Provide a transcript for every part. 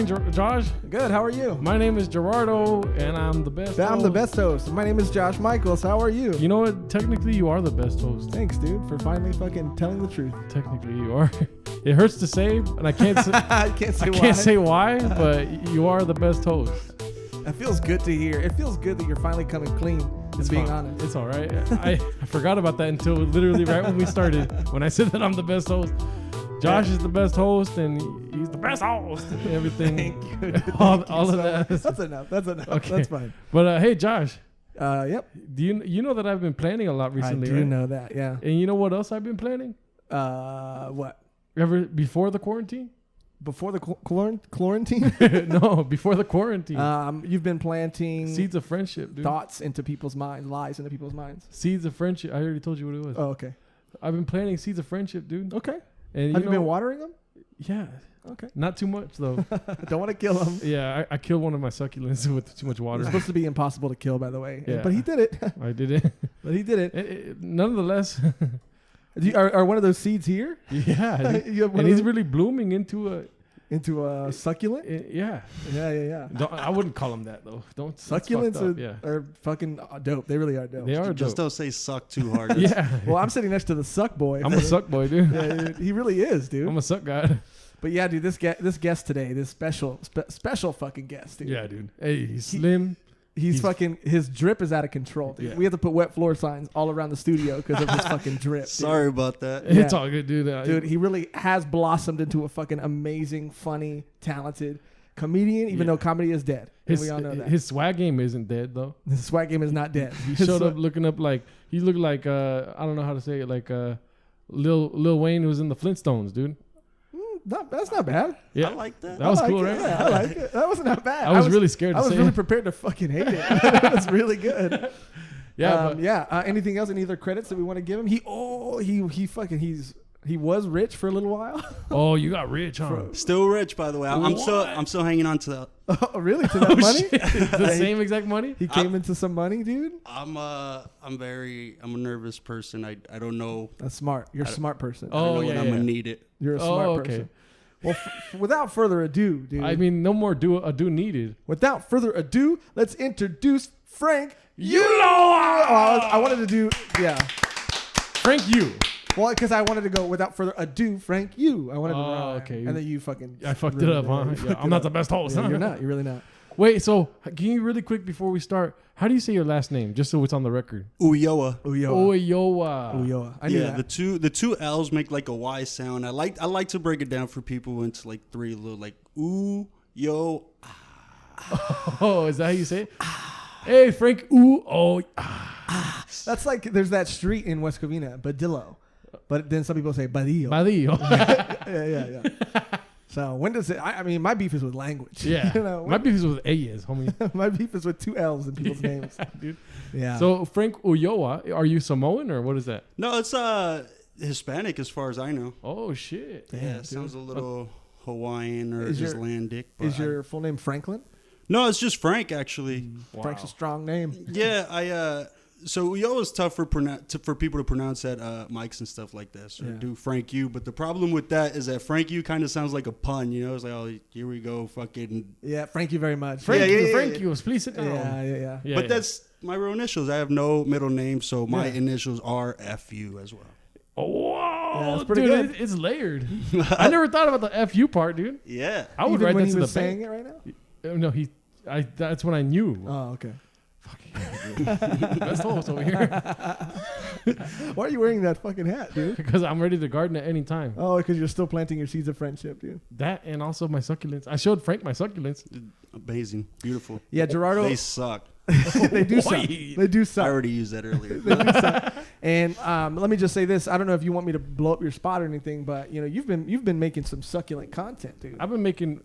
going, Josh? Good. How are you? My name is Joshrardo, and I'm the best host. I'm the best host. My name is Josh Michaels. How are you? You know what? Technically, you are the best host. Thanks, dude, for finally fucking telling the truth. Technically, you are. It hurts to say, and I can't say, I can't say why, but you are the best host. It feels good to hear. It feels good that you're finally coming clean. It's being fine. honest. It's all right. I forgot about that until literally right when we started. When I said that I'm the best host. Josh is the best host, and he's the best host, and everything. Thank you. all of that. That's enough. That's enough. Okay. That's fine. But hey, Josh. Yep. Do you know that I've been planning a lot recently? I do right? know that. Yeah. And you know what else I've been planning? What? Ever before the quarantine? Before the quarantine? No, before the quarantine. You've been planting Seeds of friendship, dude. thoughts into people's minds, lies into people's minds. Seeds of friendship. I already told you what it was. Oh, okay. I've been planting seeds of friendship, dude. Okay. And Have you been watering them? Yeah. Okay. Not too much though. Don't want to kill them. Yeah, I killed one of my succulents with too much water. It's supposed to be impossible to kill, by the way. Yeah. But he did it. I did it. But he did it. Nonetheless. Are one of those seeds here? Yeah. You have one And of he's those- really blooming into into a succulent? yeah. Yeah. I wouldn't call him that though. Don't. that's Succulents fucked up, are fucking dope. They really are dope. They are Just dope. don't say suck too hard. Yeah. Well, I'm sitting next to the suck boy. I'm a suck boy, dude. Yeah, dude, he really is, dude. I'm a suck guy. But yeah, dude, this guest today, this special fucking guest, dude. Yeah, dude. Hey, he's slim. He's fucking, his drip is out of control, dude. Yeah. We have to put wet floor signs all around the studio because of his fucking drip. Dude. Sorry about that. Yeah. It's all good, dude. Dude, he really has blossomed into a fucking amazing, funny, talented comedian, even though comedy is dead. And we all know that. His swag game isn't dead though. His swag game is not dead. He showed up looking up like he looked like I don't know how to say it, like Lil Wayne who was in the Flintstones, dude. That's not bad. Yeah, I like that. that was I like cool, it. right? Yeah, I like it. That wasn't that bad. I was really scared to I was say really it. prepared to fucking hate it. It was really good. Yeah, Anything else? Any other credits that we want to give him? He was rich for a little while. Oh, you got rich, huh? Still rich, by the way. I'm still hanging on to that. Oh, really? To that money? The same exact money? He came into some money, dude. I'm a nervous person. I don't know. That's smart. You're a smart person. I don't know yeah, when I'm gonna need it. You're a smart okay. person. Well, without further ado, dude. I mean, no more ado needed. Without further ado, let's introduce Frank Ulloa! Oh, I wanted to do, yeah. Frank you. Well, because I wanted to go without further ado, Frank you. I wanted to rhyme. Okay. And then you fucking. I fucked it up, huh? Yeah, I'm not the best host, Yeah, huh? you're not. You're really not. Wait, so can you really quick before we start, how do you say your last name, just so it's on the record? Ulloa. Ulloa. I knew Yeah, that. the two L's make like a Y sound. I like to break it down for people into like three little like ooh yo. Oh, is that how you say it? Hey, Frank. Ooh. Oh. That's like there's that street in West Covina, Badillo. But then some people say Badillo. Badillo. Yeah. So when does it? I mean, my beef is with language. Yeah. You know, My beef is with A's, homie. my beef is with two L's in people's names. Dude. Yeah. So, Frank Ulloa, are you Samoan or what is that? No, it's Hispanic as far as I know. Oh, shit. Yeah, Damn, it sounds a little Hawaiian or Is your- Icelandic. is your full name Franklin? No, it's just Frank actually. Wow. Frank's a strong name. Yeah, so Ulloa is tough for people to pronounce at mics and stuff like this, or Yeah. do Frank you. But the problem with that is that Frank you kind of sounds like a pun. You know, it's like, oh, here we go, fucking. Yeah. Thank you very much. Frank, Yeah. Frank, you please sit down. Yeah. Yeah, But yeah. that's my real initials. I have no middle name, so my Yeah. initials are FU as well. Oh, wow. Yeah, that's pretty dude, good. it's layered. I never thought about the FU part, dude. Yeah. I would Even write when that he to was the saying bank. it right now. No, that's when I knew. Oh, okay. Best host over here. Why are you wearing that fucking hat, dude? Because I'm ready to garden at any time. Oh, because you're still planting your seeds of friendship, dude. That and also my succulents. I showed Frank my succulents. Amazing. Beautiful. Yeah, Gerardo. They suck. They do suck. Oi. They do I suck. already used that earlier. They do suck. And let me just say this: I don't know if you want me to blow up your spot or anything, but you know you've been making some succulent content, dude. I've been making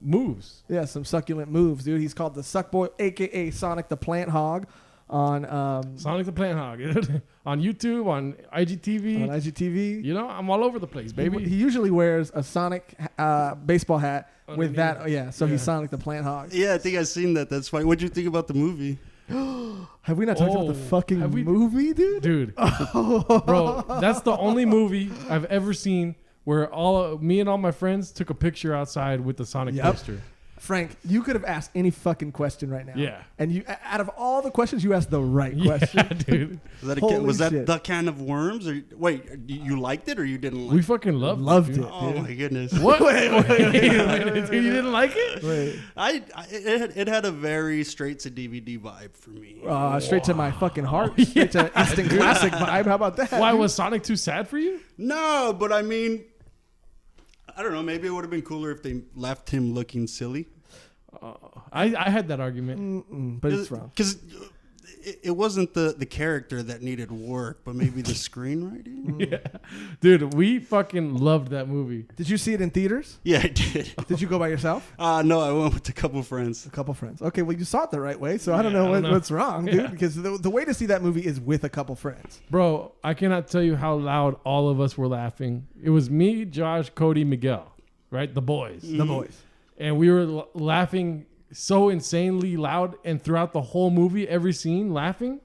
moves. Yeah, some succulent moves, dude. He's called the Suck Boy, aka Sonic the Plant Hog, on Sonic the Plant Hog. On YouTube, on IGTV. on IGTV. You know, I'm all over the place, baby. He usually wears a Sonic baseball hat with that. Underneath. Oh, yeah, so he's Yeah. Sonic the Plant Hog. Yeah, I think I've seen that. That's funny. What'd you think about the movie? Have we not talked about the fucking movie, dude? Dude, bro, that's the only movie I've ever seen where me and all my friends took a picture outside with the Sonic poster. Frank, you could have asked any fucking question right now. Yeah. And you, out of all the questions, you asked the right question. Yeah, dude. Was that the can of worms? Or wait, you liked it or you didn't like We it? fucking loved it. Dude. Oh my goodness! What? Wait, you didn't like it? Wait. It had a very straight to DVD vibe for me. Straight to my fucking heart. Straight to instant classic vibe. How about that? Why was Sonic too sad for you? No, but I mean, I don't know. Maybe it would have been cooler if they left him looking silly. I had that argument. But it's wrong. Because it wasn't the character that needed work, but maybe the screenwriting. Yeah. Dude, we fucking loved that movie. Did you see it in theaters? Yeah, I did. Did you go by yourself? No, I went with a couple friends. A couple friends. Okay, well, you saw it the right way, so I don't know what's wrong, dude. Yeah. Because the way to see that movie is with a couple friends. Bro, I cannot tell you how loud all of us were laughing. It was me, Josh, Cody, Miguel, right? The boys. The boys. And we were laughing so insanely loud and throughout the whole movie, every scene laughing,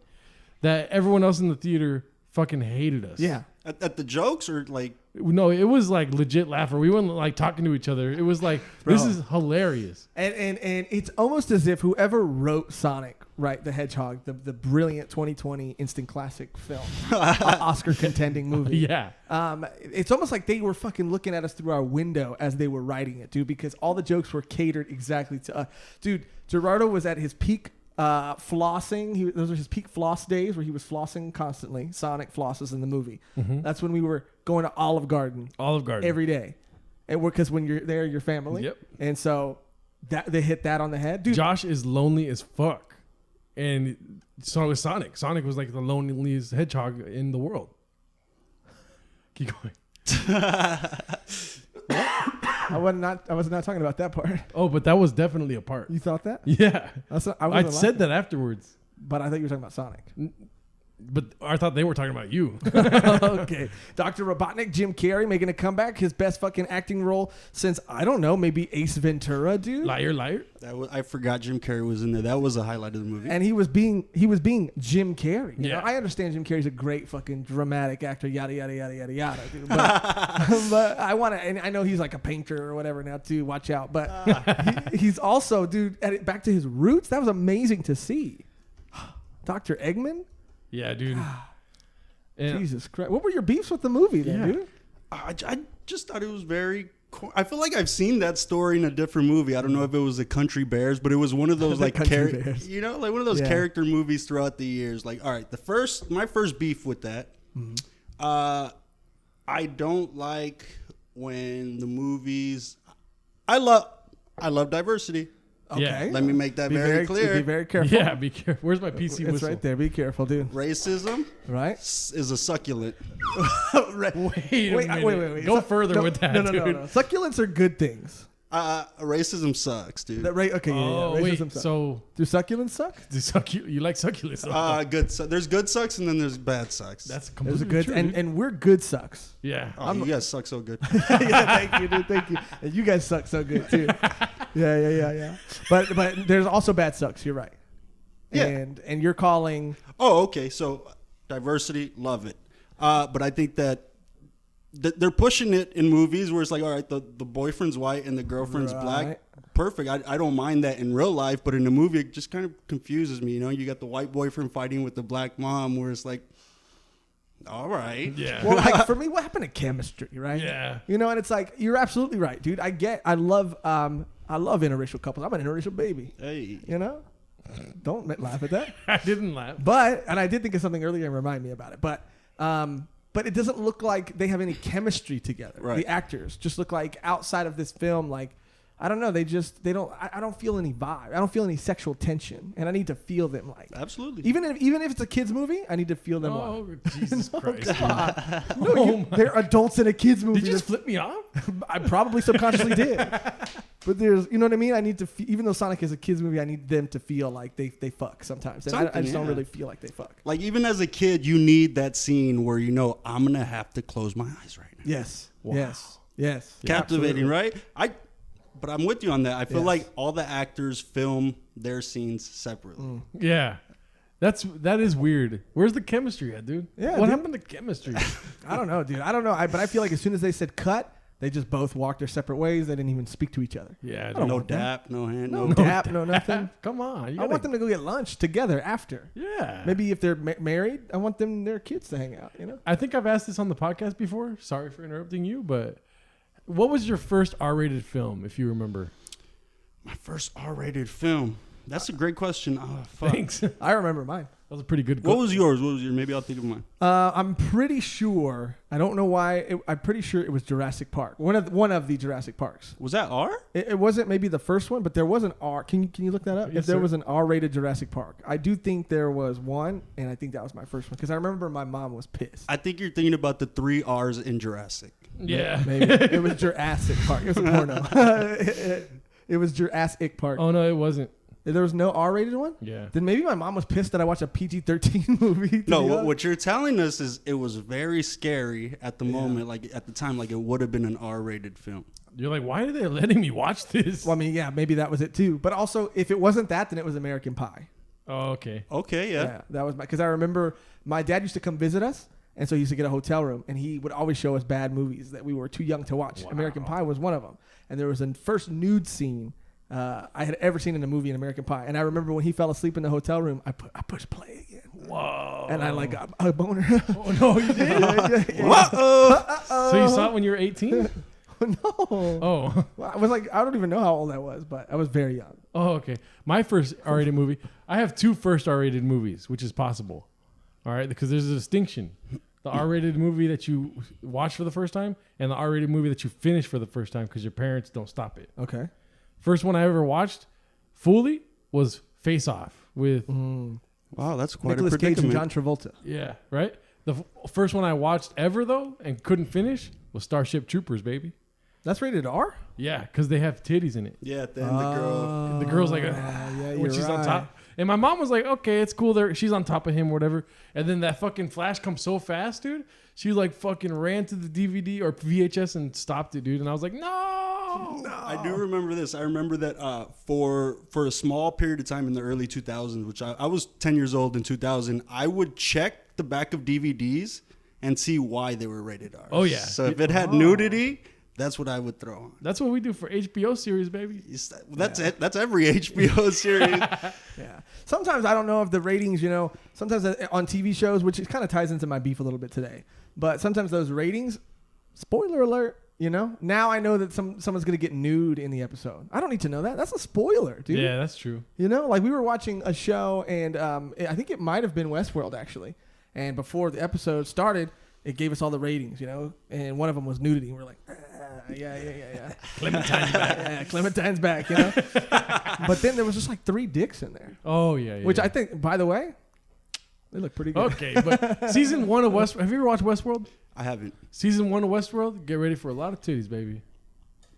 that everyone else in the theater fucking hated us. Yeah. At the jokes or like? No, it was like legit laughter. We weren't like talking to each other. It was like, this is hilarious. And it's almost as if whoever wrote Sonic, right, the Hedgehog, the brilliant 2020 instant classic film, Oscar contending movie. Yeah. It's almost like they were fucking looking at us through our window as they were writing it, dude, because all the jokes were catered exactly to us. Dude, Joshrardo was at his peak flossing. Those were his peak floss days where he was flossing constantly. Sonic flosses in the movie. Mm-hmm. That's when we were going to Olive Garden every day. And because when you're there, you're family. Yep. And so they hit that on the head. Dude, Josh is lonely as fuck. And so was Sonic. Sonic was like the loneliest hedgehog in the world. Keep going. I was not talking about that part. Oh, but that was definitely a part. You thought that? Yeah. I said that afterwards. But I thought you were talking about Sonic. But I thought they were talking about you. Okay. Dr. Robotnik, Jim Carrey making a comeback. His best fucking acting role since, I don't know, maybe Ace Ventura, dude. Liar. I forgot Jim Carrey was in there. That was a highlight of the movie. And he was being Jim Carrey. You Yeah. know? I understand Jim Carrey's a great fucking dramatic actor, yada, yada, yada, yada, yada, dude. But I want to, and I know he's like a painter or whatever now too. Watch out. But he's also, dude, back to his roots. That was amazing to see. Dr. Eggman? Yeah, dude. And Jesus Christ. What were your beefs with the movie then, dude? I just thought it was very I feel like I've seen that story in a different movie. I don't know if it was the Country Bears, but it was one of those like like one of those character movies throughout the years. Like, all right, my first beef with that. Mm-hmm. I don't like when the movies. I love diversity. Okay. Yeah. Let me make that very clear. Be very careful. Yeah, be careful. Where's my PC It's whistle? right there. Be careful, dude. Racism, right, is a succulent. Wait. Go further with that, No. dude. Succulents are good things. Racism sucks, dude. Okay, Oh, yeah. wait. Racism sucks. So Do succulents suck? you like succulents? though. Good. There's good sucks and then there's bad sucks. That's There's completely a good, true. and we're good sucks. Yeah. Oh, you guys suck so good. Yeah, thank you, dude. Thank you. And you guys suck so good too. Yeah. But there's also bad sucks. You're right. Yeah. And you're calling. Oh, okay. So diversity, love it. But I think that they're pushing it in movies where it's like, all right, the boyfriend's white and the girlfriend's black. Perfect. I don't mind that in real life, but in the movie, it just kind of confuses me. You know, you got the white boyfriend fighting with the black mom, where it's like, all right. Yeah. Well, like for me, what happened to chemistry, right? Yeah. You know, and it's like you're absolutely right, dude. I love interracial couples. I'm an interracial baby. Hey. You know, don't laugh at that. I didn't laugh. And I did think of something earlier and remind me about it. But it doesn't look like they have any chemistry together. Right. The actors just look like outside of this film, like, I don't know. I don't feel any vibe. I don't feel any sexual tension. And I need to feel them like. Absolutely. Even if it's a kid's movie, I need to feel them like. Oh, Jesus Christ. God. No, they're adults in a kid's movie. Did you just flip me off? I probably subconsciously did. But there's, you know what I mean? I need to, even though Sonic is a kid's movie, I need them to feel like they fuck sometimes. And I just don't really feel like they fuck. Like, even as a kid, you need that scene where you know, I'm going to have to close my eyes right now. Yes. Wow. Yes. Captivating, right? But I'm with you on that. I feel Yes. like all the actors film their scenes separately. Yeah. That is weird. Where's the chemistry at, dude? Yeah, What dude. happened to chemistry? I don't know, dude. I don't know. But I feel like as soon as they said cut, They just both walked their separate ways. They didn't even speak to each other. Yeah, No dap, no hand, No dap, no nothing. Come on. I want them to go get lunch together after. Yeah. Maybe if they're married, I want them and their kids to hang out, you know? I think I've asked this on the podcast before. Sorry for interrupting you, but what was your first R-rated film, if you remember? My first R-rated film. That's a great question. Oh, fuck. Thanks. I remember mine. That was a pretty good What was yours? Maybe I'll think of mine. I'm pretty sure. I don't know why. I'm pretty sure it was Jurassic Park. One of the Jurassic Parks. Was that R? It wasn't maybe the first one, but there was an R. Can you look that up? Yes, If there sir. was an R-rated Jurassic Park, I do think there was one, and I think that was my first one because I remember my mom was pissed. I think you're thinking about the 3 R's in Jurassic. Yeah. Maybe it was Jurassic Park. It was a porno. It was Jurassic Park. Oh, no, it wasn't. There was no R-rated one? Yeah. Then maybe my mom was pissed that I watched a PG-13 movie. No, what you're telling us is it was very scary at the moment, like at the time, like it would have been an R-rated film. You're like, why are they letting me watch this? Well, I mean, yeah, maybe that was it too. But also, if it wasn't that, then it was American Pie. Oh, okay. Okay, yeah. That was because I remember my dad used to come visit us, and so he used to get a hotel room, and he would always show us bad movies that we were too young to watch. Wow. American Pie was one of them, and there was a first nude scene I had ever seen in a movie in American Pie, and I remember when he fell asleep in the hotel room, I pushed play again. Whoa. And I like got a boner. Oh, no, you did? So you saw it when you were 18? No. Oh. Well, I was like, I don't even know how old I was, but I was very young. Oh, okay. My first R-rated movie. I have 2 first R-rated movies, which is possible. All right, because there's a distinction. The R-rated movie that you watch for the first time and the R-rated movie that you finish for the first time because your parents don't stop it. Okay. First one I ever watched fully was Face Off with Wow, that's quite Nicolas a Cage and predicament. John Travolta. yeah, right? The first one I watched ever though and couldn't finish was Starship Troopers, baby. That's rated R? Yeah, because they have titties in it. Yeah, then the girl. And the girl's like, yeah, when she's on top. And my mom was like, okay, it's cool. There, she's on top of him or whatever. And then that fucking flash comes so fast, dude. She like fucking ran to the DVD or VHS and stopped it, dude. And I was like, no. I do remember this. I remember that for a small period of time in the early 2000s, which I was 10 years old in 2000, I would check the back of DVDs and see why they were rated R. Oh, yeah. So if it had nudity, that's what I would throw on. That's what we do for HBO series, baby. That's it. That's every HBO series. Yeah. Sometimes I don't know if the ratings, sometimes on TV shows, which kind of ties into my beef a little bit today, but sometimes those ratings, spoiler alert, now I know that someone's going to get nude in the episode. I don't need to know that. That's a spoiler, dude. Yeah, that's true. Like we were watching a show and I think it might have been Westworld actually. And before the episode started, it gave us all the ratings, and one of them was nudity. And we're like, yeah. Clementine's back. Yeah, Clementine's back, But then there was just like 3 dicks in there. Oh, yeah. Which I think, by the way, they look pretty good. Okay, but season 1 of Westworld. Have you ever watched Westworld? I haven't. Season 1 of Westworld, get ready for a lot of titties, baby.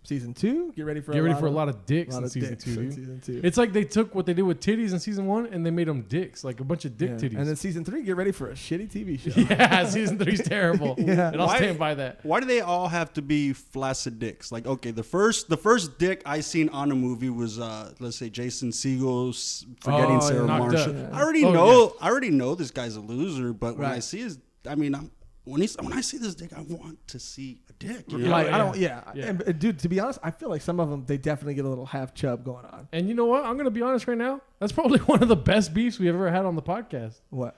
Season 2, get ready for a lot of dicks in season 2, dude. Season 2. It's like they took what they did with titties in season 1 and they made them dicks, like a bunch of dick titties. And then season 3, get ready for a shitty TV show. Yeah, season 3's terrible. Yeah. And I'll stand by that. Why do they all have to be flaccid dicks? Like, okay, the first dick I seen on a movie was let's say Jason Segel's Forgetting Sarah Marshall. Yeah. I already know this guy's a loser, but when I see his, when I see this dick, I want to see a dick. You know? Like, Yeah. I don't, yeah. Yeah. And, dude, to be honest, I feel like some of them, they definitely get a little half chub going on. And you know what? I'm going to be honest right now. That's probably one of the best beefs we ever had on the podcast. What?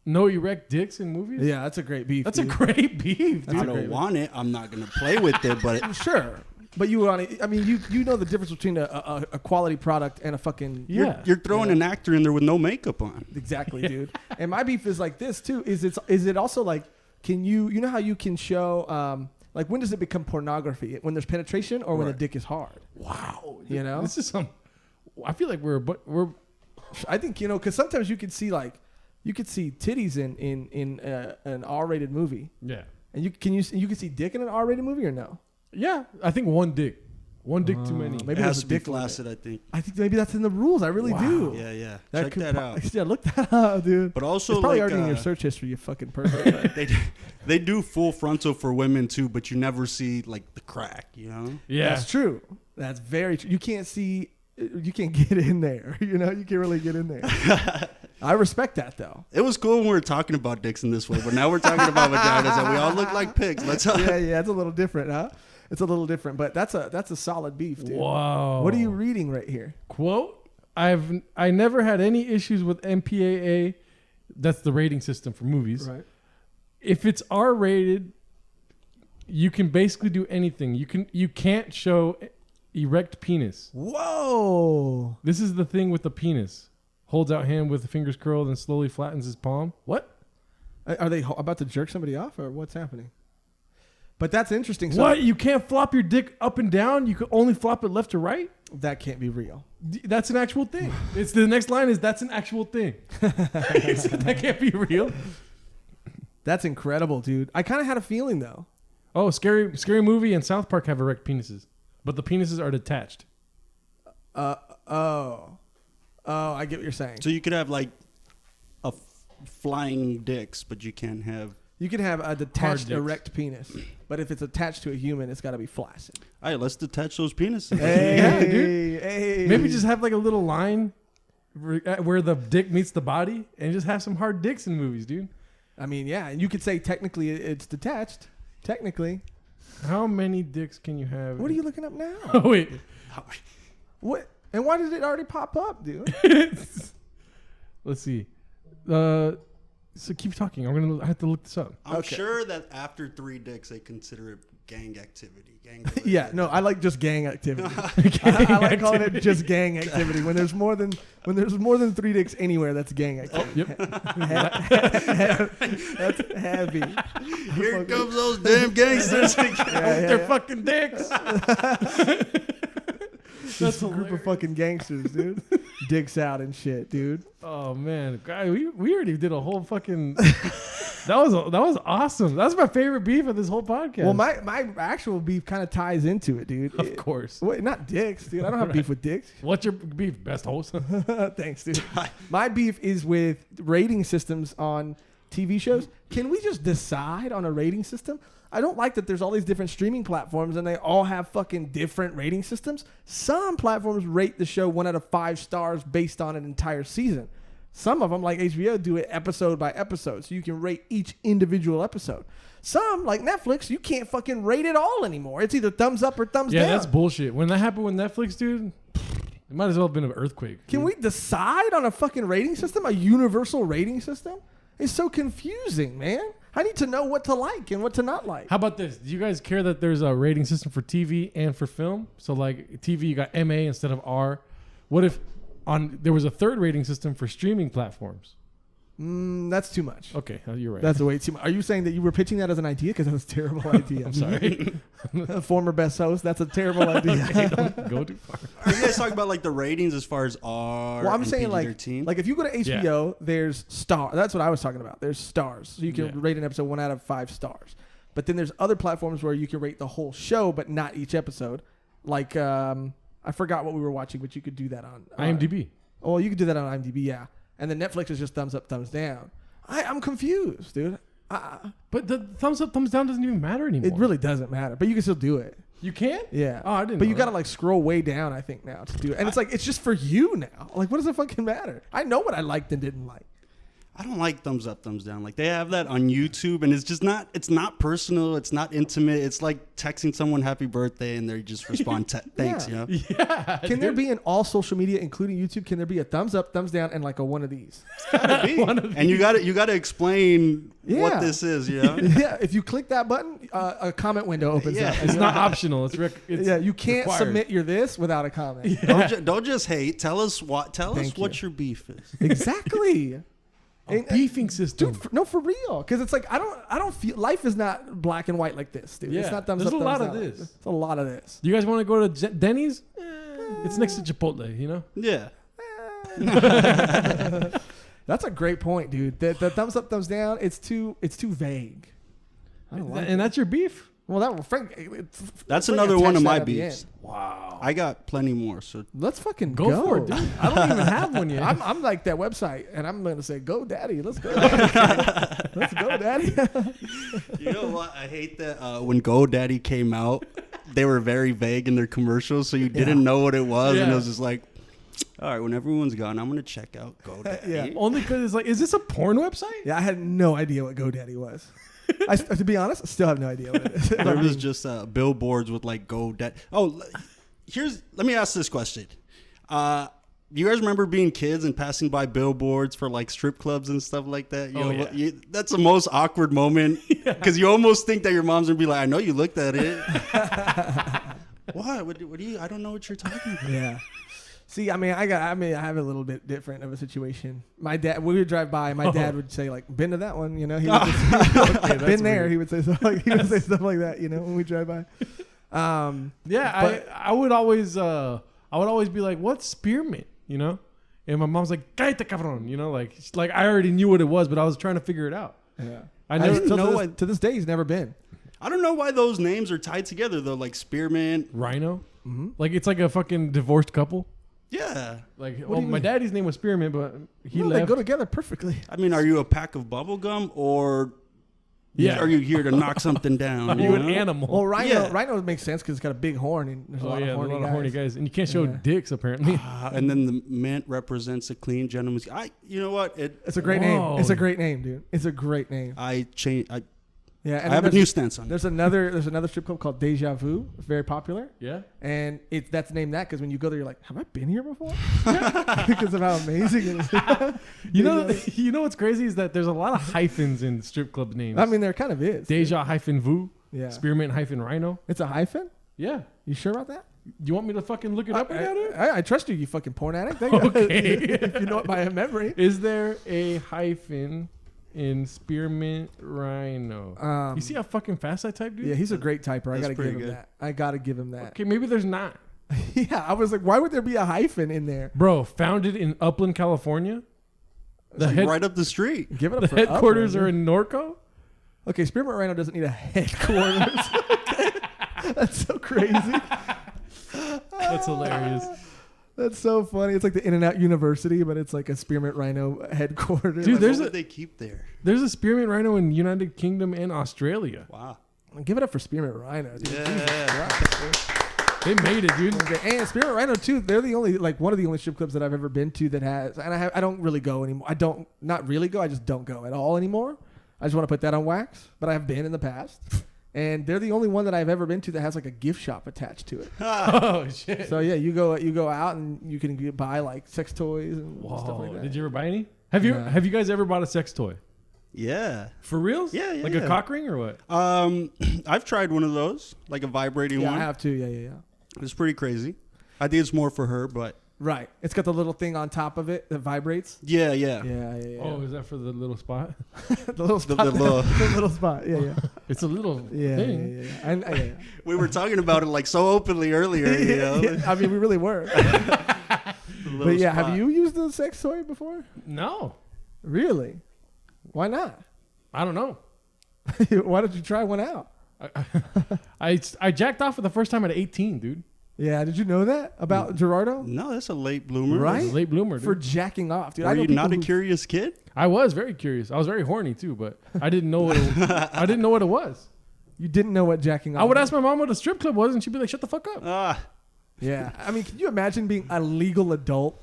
No erect dicks in movies? Yeah, that's a great beef. That's dude. a great beef, dude. I don't want it. I'm not going to play with it, but Sure. But you know the difference between a quality product and a fucking... You're throwing an actor in there with no makeup on. Exactly, dude. And my beef is like this, too. Is it also like... Can you know how you can show, like when does it become pornography? When there's penetration or when the dick is hard? Wow. This is some, I feel like we're, I think, because sometimes you could see titties in an R-rated movie. Yeah. And you can see dick in an R-rated movie or no? Yeah. I think one dick too many. Maybe It has there's to a be dick limit. flaccid, I think. I think maybe that's in the rules. I really do. Yeah. That Check that out. Yeah, look that up, dude. But also, it's probably like, already in your search history, you fucking person. they do full frontal for women too, but you never see like the crack, Yeah. That's true. That's very true. You can't get in there. You can't really get in there. I respect that though. It was cool when we were talking about dicks in this way, but now we're talking about vaginas and we all look like pigs. Let's yeah, it's a little different, huh? It's a little different, but that's a solid beef, dude. Whoa. What are you reading right here? Quote, I never had any issues with MPAA. That's the rating system for movies. Right. If it's R-rated, you can basically do anything. You can't show erect penis. Whoa. This is the thing with the penis. Holds out hand with the fingers curled and slowly flattens his palm. What? Are they about to jerk somebody off or what's happening? But that's interesting. So What? You can't flop your dick up and down? You can only flop it left to right? that can't be real. That's an actual thing. It's the next line is that's an actual thing. That can't be real. That's incredible, dude. I kind of had a feeling though. Oh, Scary Movie and South Park have erect penises, but the penises are detached. Oh, I get what you're saying. So you could have like flying dicks, but you can't have. You can have a detached dicks. erect penis, but if it's attached to a human, it's got to be flaccid. All right, let's detach those penises. Hey, Yeah, dude. hey. Maybe just have like a little line where the dick meets the body, and just have some hard dicks in movies, dude. I mean, yeah, and you could say technically it's detached. Technically. How many dicks can you have? What are you looking up now? Oh wait. What? And why did it already pop up, dude? Let's see. So keep talking. I have to look this up. I'm Okay. sure that after 3 dicks, they consider it gang activity. Yeah, no, I like just gang activity. I like calling it just gang activity. When there's more than 3 dicks anywhere, that's gang activity. Yep. That's heavy. Here comes those damn gangsters. They're fucking dicks. That's a group of fucking gangsters, dude. Dicks out and shit, dude. Oh man, guy, we already did a whole fucking. That was awesome. That's my favorite beef of this whole podcast. Well, my actual beef kind of ties into it, dude. Of course. Wait, not dicks, dude. I don't have beef with dicks. What's your beef? Best host. Thanks, dude. My beef is with rating systems on TV shows. Can we just decide on a rating system? I don't like that there's all these different streaming platforms and they all have fucking different rating systems. Some platforms rate the show 1 out of 5 stars based on an entire season. Some of them, like HBO, do it episode by episode, so you can rate each individual episode. Some, like Netflix, you can't fucking rate it all anymore. It's either thumbs up or thumbs down. Yeah, that's bullshit. When that happened with Netflix, dude, it might as well have been an earthquake. Can we decide on a fucking rating system? A universal rating system? It's so confusing, man. I need to know what to like and what to not like. How about this? Do you guys care that there's a rating system for TV and for film? So like TV, you got MA instead of R. What if there was a third rating system for streaming platforms? That's too much. Okay, you're right. That's way too much. Are you saying that you were pitching that as an idea? Because that was a terrible idea. I'm sorry. Former best host. That's a terrible idea. Okay, don't go too far. Are you guys talking about like the ratings as far as R? Well, I'm and saying PG-13? like if you go to HBO, there's star. That's what I was talking about. There's stars, so you can rate an episode 1 out of 5 stars. But then there's other platforms where you can rate the whole show, but not each episode. Like I forgot what we were watching, but you could do that on IMDb. Oh, you could do that on IMDb, yeah. And then Netflix is just thumbs up, thumbs down. I'm confused, dude. But the thumbs up, thumbs down doesn't even matter anymore. It really doesn't matter, but you can still do it. You can? Yeah. Oh, I didn't. But know you that. gotta like scroll way down, I think, now to do it. And it's like it's just for you now. Like, what does it fucking matter? I know what I liked and didn't like. I don't like thumbs up, thumbs down. Like they have that on YouTube, and it's just not. It's not personal. It's not intimate. It's like texting someone happy birthday, and they just respond, "Thanks." Yeah. You know. Yeah. Can there be in all social media, including YouTube? Can there be a thumbs up, thumbs down, and like a one of these? And you got to explain Yeah. what this is. You know. Yeah. If you click that button, a comment window opens Yeah. up. It's not optional. It's Yeah. You can't required. submit your this without a comment. Don't just hate. Tell us what Thank you. your beef is. Exactly. A beefing system. Dude, no, for real. Because it's like I don't feel life is not black and white like this, dude. Yeah. It's not thumbs There's up. a lot thumbs of down. this. It's a lot of this. You guys want to go to Denny's? It's next to Chipotle, you know? Yeah. That's a great point, dude. The thumbs up, thumbs down. It's too vague. I don't like And that's your beef? Well, Frank. That's Frank another one attached of that my at the beefs. end. Wow. I got plenty more. So Let's fucking Go for it, dude. I don't even have one yet. I'm like that website, and I'm gonna say, "Go, Daddy, let's go, let's go, Daddy." you know what? I hate that when GoDaddy came out, they were very vague in their commercials, so you didn't know what it was, and it Yeah. was just like, all right, when everyone's gone, I'm gonna check out GoDaddy. Yeah. Only because it's like, is this a porn website? Yeah, I had no idea what GoDaddy was. To be honest, I still have no idea what it is. There was just billboards with like "Go Dad." Oh, let me ask this question. Do you guys remember being kids and passing by billboards for like strip clubs and stuff like that? That's the most awkward moment because you almost think that your mom's gonna be like, "I know you looked at it." What? What do you? I don't know what you're talking about. Yeah. See, I have a little bit different of a situation. My dad, we would drive by. My dad would say, like, "Been to that one," you know. He would just, been there. Weird. He would say stuff like that, you know, when we drive by. I would always be like, "What's spearmint?" You know, and my mom's like, "Cállate, cabrón," you know, like I already knew what it was, but I was trying to figure it out. Yeah, I never know. To this day, he's never been. I don't know why those names are tied together though, like spearmint, rhino. Mm-hmm. Like it's like a fucking divorced couple. Yeah. Like, my daddy's name was Spearmint, but he left. They go together perfectly. I mean, are you a pack of bubble gum or are you here to knock something down? Are you an animal? Well, rhino makes sense because it's got a big horn and there's a lot of horny guys. And you can't show dicks apparently. And then the mint represents a clean gentleman's. You know what? It's a great name. It's a great name, dude. It's a great name. I have a new stance on it. There's another strip club called Deja Vu. It's very popular. Yeah. And that's named that because when you go there, you're like, have I been here before? Because of how amazing it is. You know what's crazy is that there's a lot of hyphens in strip club names. I mean, there kind of is. Deja hyphen Vu. Yeah. Spearmint hyphen Rhino. It's a hyphen? Yeah. You sure about that? You want me to fucking look it up? I trust you, you fucking porn addict. Okay. If you know it by memory. Is there a hyphen in Spearmint Rhino? You see how fucking fast I type, dude? Yeah, he's a great typer. That's I gotta give him that. Okay, maybe there's not. Yeah, I was like, why would there be a hyphen in there? Bro, founded in Upland, California. Right up the street. Give it up. The for headquarters Upland, are in Norco. Okay, Spearmint Rhino doesn't need a headquarters. That's so crazy. That's hilarious. That's so funny. It's like the In-N-Out University, but it's like a Spearmint Rhino headquarters. Dude, what would they keep there? There's a Spearmint Rhino in United Kingdom and Australia. Wow. Give it up for Spearmint Rhino, dude. Yeah. They made it, dude. Okay. And Spearmint Rhino too. They're the only one of the only strip clubs that I've ever been to that has. And I don't really go anymore. I don't not really go. I just don't go at all anymore. I just want to put that on wax. But I have been in the past. And they're the only one that I've ever been to that has like a gift shop attached to it. Oh shit! So yeah, you go out and you can buy like sex toys and stuff like that. Did you ever buy any? Have you guys ever bought a sex toy? Yeah. For reals? Yeah. Like a cock ring or what? I've tried one of those, like a vibrating one. I have too. Yeah. It's pretty crazy. I think it's more for her, but right. It's got the little thing on top of it that vibrates. Yeah. Oh, is that for the little spot? The little spot. The little spot. Yeah. It's a little thing. Yeah. We were talking about it like so openly earlier. You know? Yeah, I mean, we really were. But yeah, have you used the sex toy before? No. Really? Why not? I don't know. Why don't you try one out? I jacked off for the first time at 18, dude. Yeah, did you know that about Joshrardo? No, that's a late bloomer. Right? Late bloomer, dude. For jacking off, dude. Are you not a curious kid? I was very curious. I was very horny too, but I didn't know what it was. You didn't know what jacking off I would was? ask my mom what a strip club was, and she'd be like, "Shut the fuck up." Yeah. I mean, can you imagine being a legal adult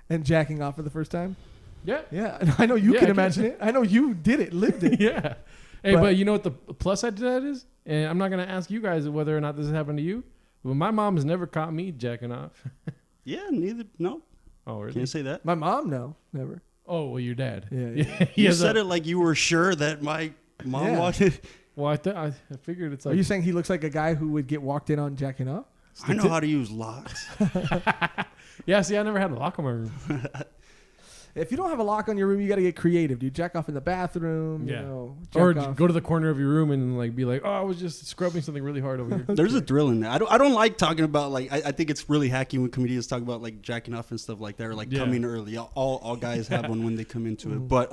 and jacking off for the first time? Yeah. Yeah. I know you can imagine it. I know you did it, lived it. Yeah. Hey, but you know what the plus side to that is? And I'm not going to ask you guys whether or not this has happened to you, but my mom has never caught me jacking off. Yeah, neither. No. Oh, really? Can't say that. My mom, no. Never. Oh, well, your dad. Yeah. You said it like you were sure that my mom wanted. Well, I figured it's like... Are you saying he looks like a guy who would get walked in on jacking off? I know how to use locks. Yeah, see, I never had a lock on my room. If you don't have a lock on your room, you got to get creative, dude. Jack off in the bathroom, yeah. you know. Or go to the corner of your room and like be like, "Oh, I was just scrubbing something really hard over here." There's a thrill in that. I don't like talking about like I think it's really hacky when comedians talk about like jacking off and stuff like that or like coming early. All guys have one when they come into it, but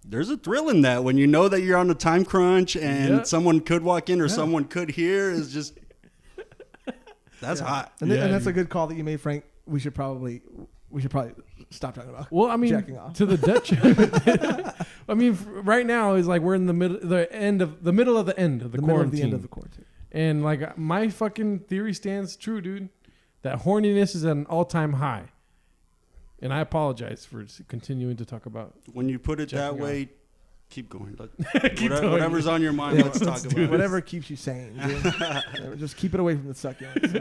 there's a thrill in that when you know that you're on a time crunch and someone could walk in or someone could hear is just that's hot. And that's a good call that you made, Frank. We should probably stop talking about. Well, I mean, jacking off. to the Dutch. I mean, right now is like we're in the middle of the end of the quarantine. And like my fucking theory stands true, dude. That horniness is at an all-time high. And I apologize for continuing to talk about. When you put it that way, Keep going. Whatever's on your mind, let's talk about it. Whatever keeps you sane, dude. Just keep it away from the succulents.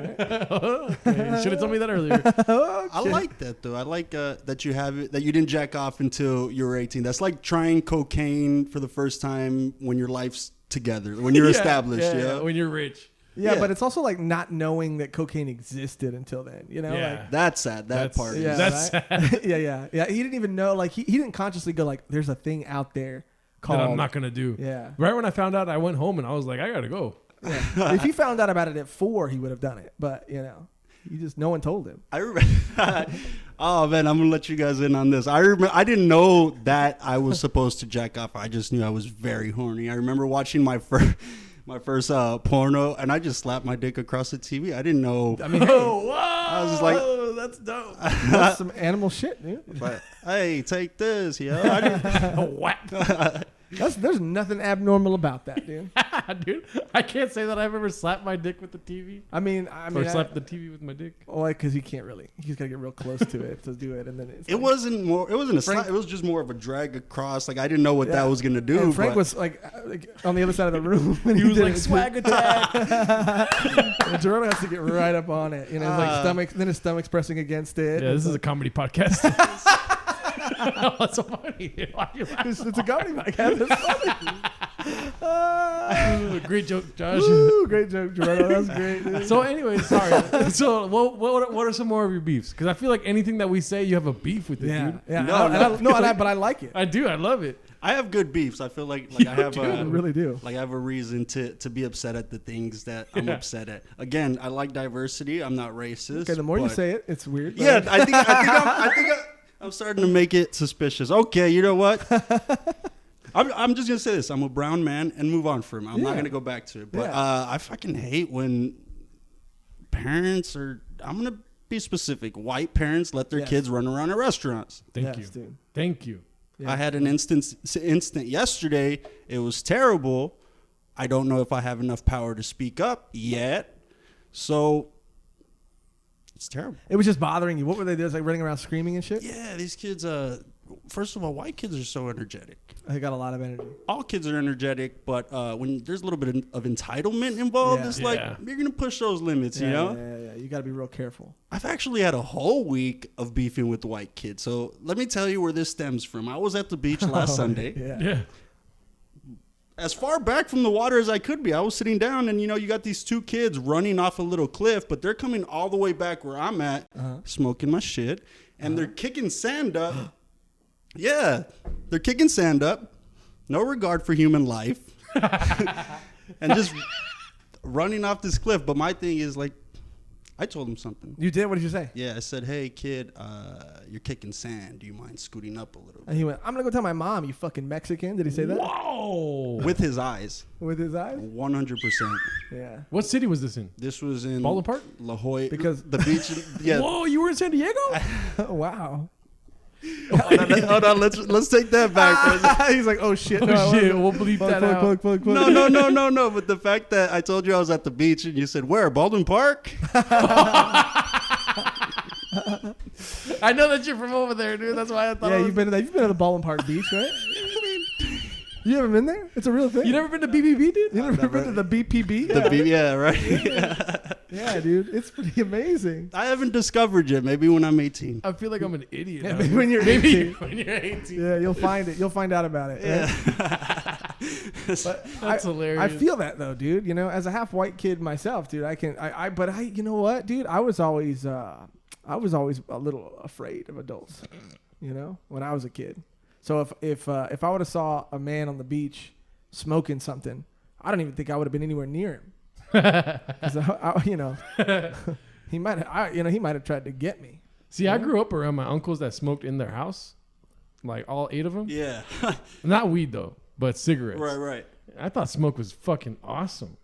Okay. Should have told me that earlier. Okay. I like that though. I like that you have it, that you didn't jack off until you were 18. That's like trying cocaine for the first time when your life's together, when you're established. Yeah, when you're rich. Yeah, but it's also like not knowing that cocaine existed until then. You know, like, that's sad. That part. Yeah, that's sad. yeah. He didn't even know. Like he didn't consciously go like, "There's a thing out there called." That I'm not gonna do. Yeah. Right when I found out, I went home and I was like, I gotta go. Yeah. If he found out about it at 4, he would have done it. But no one told him. I remember. Oh man, I'm gonna let you guys in on this. I remember. I didn't know that I was supposed to jack off. I just knew I was very horny. I remember watching my first porno, and I just slapped my dick across the TV. I didn't know. I mean, I was just like, that's dope. That's some animal shit, dude. But, hey, take this, yo. What? There's nothing abnormal about that, dude. Dude, I can't say that I've ever slapped my dick with the TV. I mean, or slapped the TV with my dick. Oh, because he can't really. He's got to get real close to it to do it, and then it wasn't a slap. It was just more of a drag across. Like I didn't know what that was gonna do. And Frank was like on the other side of the room. When he was like swag attack. Joshrardo has to get right up on it. Like stomach. Then his stomach's pressing against it. Yeah, this is a comedy podcast. That's so funny. It's a comedy podcast. Great joke, Josh. Woo, great joke, Joshrardo. That was great. Dude. So anyway, sorry. So what are some more of your beefs? Because I feel like anything that we say, you have a beef with it, dude. Yeah. But I like it. I do. I love it. I have good beefs. I feel like I have I really do. Like I have a reason to be upset at the things that I'm upset at. Again, I like diversity. I'm not racist. Okay, the more you say it, it's weird. Yeah, I think I'm starting to make it suspicious. Okay, you know what? I'm just gonna say this. I'm a brown man and move on from it. I'm not gonna go back to it. But I fucking hate when parents I'm gonna be specific. White parents let their kids run around at restaurants. Thank you. Dude. Thank you. Yeah. I had an instant yesterday. It was terrible. I don't know if I have enough power to speak up yet. So it's terrible. It was just bothering you. What were they doing? Like running around screaming and shit? Yeah, these kids, first of all, white kids are so energetic. They got a lot of energy. All kids are energetic, but when there's a little bit of entitlement involved, it's like you're going to push those limits, you know? Yeah. You got to be real careful. I've actually had a whole week of beefing with white kids. So let me tell you where this stems from. I was at the beach last Sunday. Yeah. As far back from the water as I could be. I was sitting down and, you got these two kids running off a little cliff, but they're coming all the way back where I'm at, smoking my shit, and they're kicking sand up. Yeah, they're kicking sand up. No regard for human life. And just running off this cliff. But my thing is, like, I told them something. You did? What did you say? Yeah, I said, hey, kid, you're kicking sand. Do you mind scooting up a little bit? And he went, I'm going to go tell my mom, you fucking Mexican. Did he say that? Whoa. With his eyes. With his eyes? 100%. Yeah. What city was this in? This was in Baldwin Park? La Jolla. Because the beach. Yeah. Whoa, you were in San Diego? Wow. Hold on, let's take that back. He's like, oh shit. Oh shit, we'll bleep that out. No. But the fact that I told you I was at the beach and you said, where? Baldwin Park? I know that you're from over there, dude. That's why I thought. Yeah, you've been to the Baldwin Park Beach, right? You haven't been there? It's a real thing. You never been to BBB, dude? You never been to the BPB? Yeah, right. Yeah, dude. It's pretty amazing. I haven't discovered yet. Maybe when I'm 18. I feel like I'm an idiot. Yeah, now. maybe when you're 18. When you're 18. Yeah, you'll find it. You'll find out about it. Yeah. But That's hilarious. I feel that though, dude. As a half white kid myself, dude, but you know what, dude? I was always a little afraid of adults, when I was a kid. So if I would have saw a man on the beach smoking something, I don't even think I would have been anywhere near him. 'Cause he might have tried to get me. See, I grew up around my uncles that smoked in their house, like all 8 of them. Yeah. Not weed though, but cigarettes. Right. I thought smoke was fucking awesome.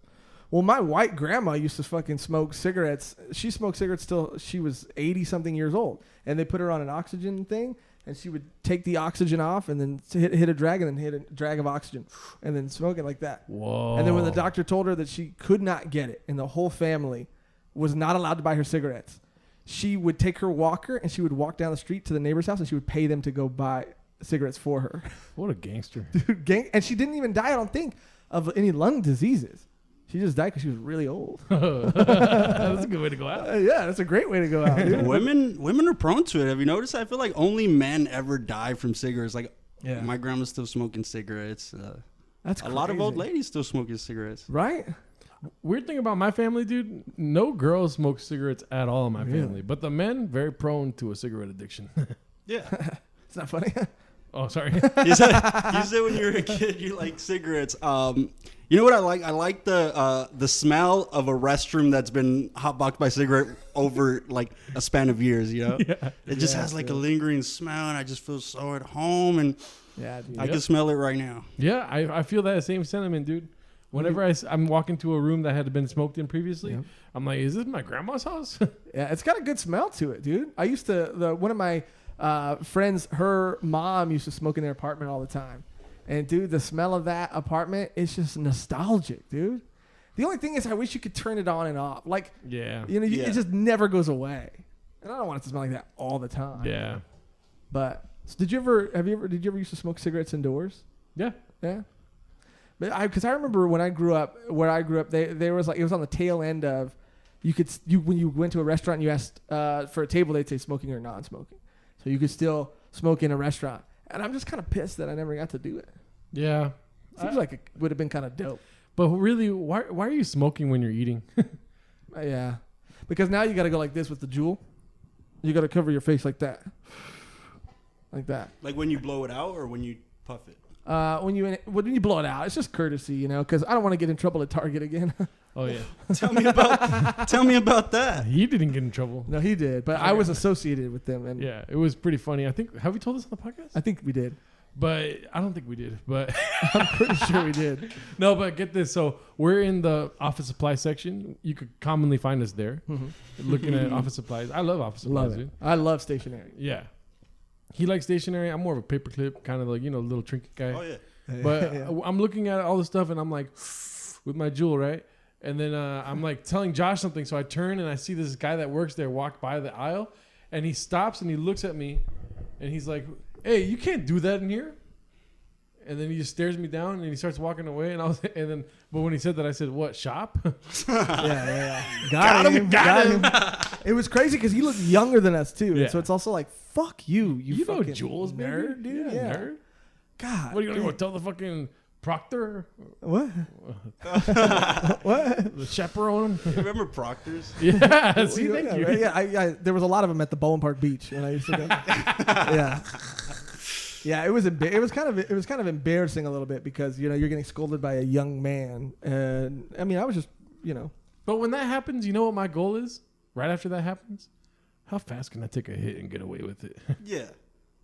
Well, my white grandma used to fucking smoke cigarettes. She smoked cigarettes till she was 80-something years old. And they put her on an oxygen thing, and she would take the oxygen off and then hit a drag and then hit a drag of oxygen and then smoke it like that. Whoa. And then when the doctor told her that she could not get it and the whole family was not allowed to buy her cigarettes, she would take her walker and she would walk down the street to the neighbor's house and she would pay them to go buy cigarettes for her. What a gangster. Dude, and she didn't even die, I don't think, of any lung diseases. She just died because she was really old. That's a good way to go out. Yeah, that's a great way to go out. Dude. Women are prone to it. Have you noticed? I feel like only men ever die from cigarettes. Like, my grandma's still smoking cigarettes. That's a lot of old ladies still smoking cigarettes. Right? Weird thing about my family, dude, no girls smoke cigarettes at all in my family. But the men, very prone to a cigarette addiction. Yeah. It's not funny. Oh, sorry. You said when you were a kid you like cigarettes. You know what I like? I like the smell of a restroom that's been hotboxed by cigarette over like a span of years. You know, it just has like a lingering smell, and I just feel so at home. And dude. I can smell it right now. Yeah, I feel that same sentiment, dude. Whenever I'm walking to a room that had been smoked in previously, I'm like, is this my grandma's house? Yeah, it's got a good smell to it, dude. I used to one of my friends, her mom used to smoke in their apartment all the time. And dude, the smell of that apartment is just nostalgic, dude. The only thing is I wish you could turn it on and off. Like, it just never goes away. And I don't want it to smell like that all the time. Yeah. But so did you ever used to smoke cigarettes indoors? Yeah. Yeah. But because I remember when I grew up, there was like, it was on the tail end of, when you went to a restaurant and you asked for a table, they'd say smoking or non-smoking. So you could still smoke in a restaurant. And I'm just kind of pissed that I never got to do it. Yeah. Seems like it would have been kind of dope. But really, why are you smoking when you're eating? Yeah. Because now you got to go like this with the jewel. You got to cover your face like that. Like that. Like when you blow it out or when you puff it? When you blow it out, it's just courtesy, you know, because I don't want to get in trouble at Target again. Oh yeah. Tell me about that. He didn't get in trouble. No, he did, but I was associated with them, and yeah, it was pretty funny. I think, have we told this on the podcast? I think we did, but I don't think we did. But I'm pretty sure we did. No, but get this. So we're in the office supply section. You could commonly find us there, looking at office supplies. I love office supplies, dude. I love stationery. Yeah. He likes stationery. I'm more of a paperclip, kind of like, little trinket guy. Oh, yeah. But I'm looking at all this stuff, and I'm like, with my jewel, right? And then I'm like telling Josh something. So I turn, and I see this guy that works there walk by the aisle. And he stops, and he looks at me. And he's like, hey, you can't do that in here. And then he just stares me down, and he starts walking away. But when he said that, I said, what, shop? Yeah. Got him. It was crazy because he looked younger than us, too. Yeah. And so it's also like, fuck you fucking Jules, nerd, dude. Yeah. Nerd. God. What are you going to go tell the fucking proctor? What? What? The chaperone? You remember Proctor's? Yeah. See, thank you. Right? Yeah, there was a lot of them at the Baldwin Park Beach when I used to go. Yeah. Yeah, it was kind of embarrassing a little bit because you're getting scolded by a young man, and I mean I was just But when that happens, you know what my goal is? Right after that happens, how fast can I take a hit and get away with it? Yeah.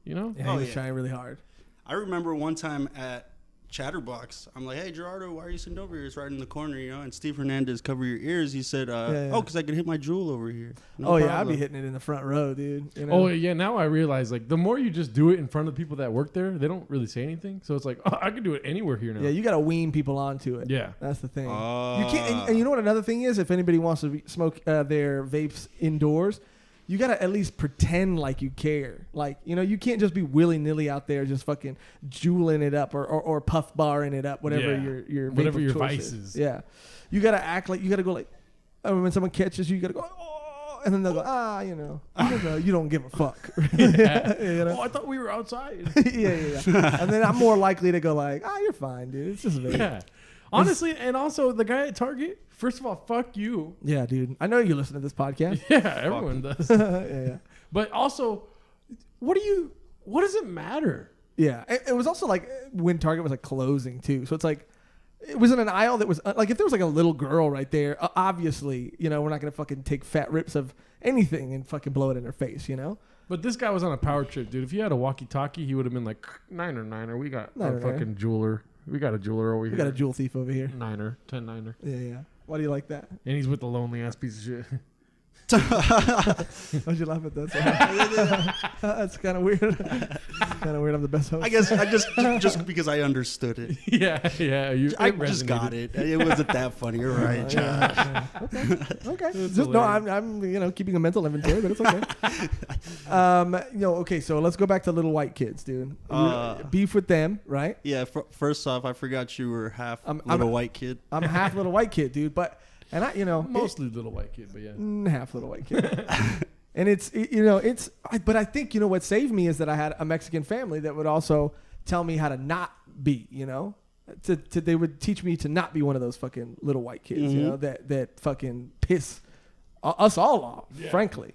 Yeah, he was trying really hard. I remember one time at Chatterbox, I'm like, hey, Joshrardo, why are you sitting over here? It's right in the corner, And Steve Hernandez, cover your ears. He said, oh, because I could hit my jewel over here. No problem. I'd be hitting it in the front row, dude. Oh, yeah, now I realize, like, the more you just do it in front of the people that work there, they don't really say anything. So it's like, oh, I can do it anywhere here now. Yeah, you got to wean people onto it. Yeah. That's the thing. You can't, and you know what another thing is? If anybody wants to smoke their vapes indoors, you got to at least pretend like you care. Like, you can't just be willy-nilly out there just fucking jeweling it up or puff barring it up, whatever your vice is. Yeah. You got to act like, you got to go like, when someone catches you, you got to go, oh, and then they'll go, you don't give a fuck. Oh, I thought we were outside. Yeah. And then I'm more likely to go like, you're fine, dude. It's just a vape. Yeah. Honestly, and also the guy at Target, first of all, fuck you. Yeah, dude. I know you listen to this podcast. Yeah, everyone does. Yeah. But also, what does it matter? Yeah. It was also like when Target was like closing too. So it's like, it was in an aisle that was like, if there was like a little girl right there, obviously, we're not going to fucking take fat rips of anything and fucking blow it in her face, But this guy was on a power trip, dude. If he had a walkie-talkie, he would have been like, Niner. We got a fucking jeweler. We got a jeweler over here. We got a jewel thief over here. 10 Niner. Yeah. Why do you like that? And he's with the lonely ass piece of shit. Why'd you laugh at that? That's kind of weird. Kind of weird. I'm the best host. I guess I just because I understood it. Yeah. I just got it. It wasn't that funny. You're right, Josh. Okay. Just, no, I'm keeping a mental inventory, but it's okay. Okay. So let's go back to little white kids, dude. Beef with them, right? Yeah. First off, I forgot you were half little white kid. I'm half little white kid, dude. But mostly little white kid, but yeah, half little white kid. And but I think what saved me is that I had a Mexican family that would also tell me how to not be, they would teach me to not be one of those fucking little white kids, that fucking piss us all off, frankly,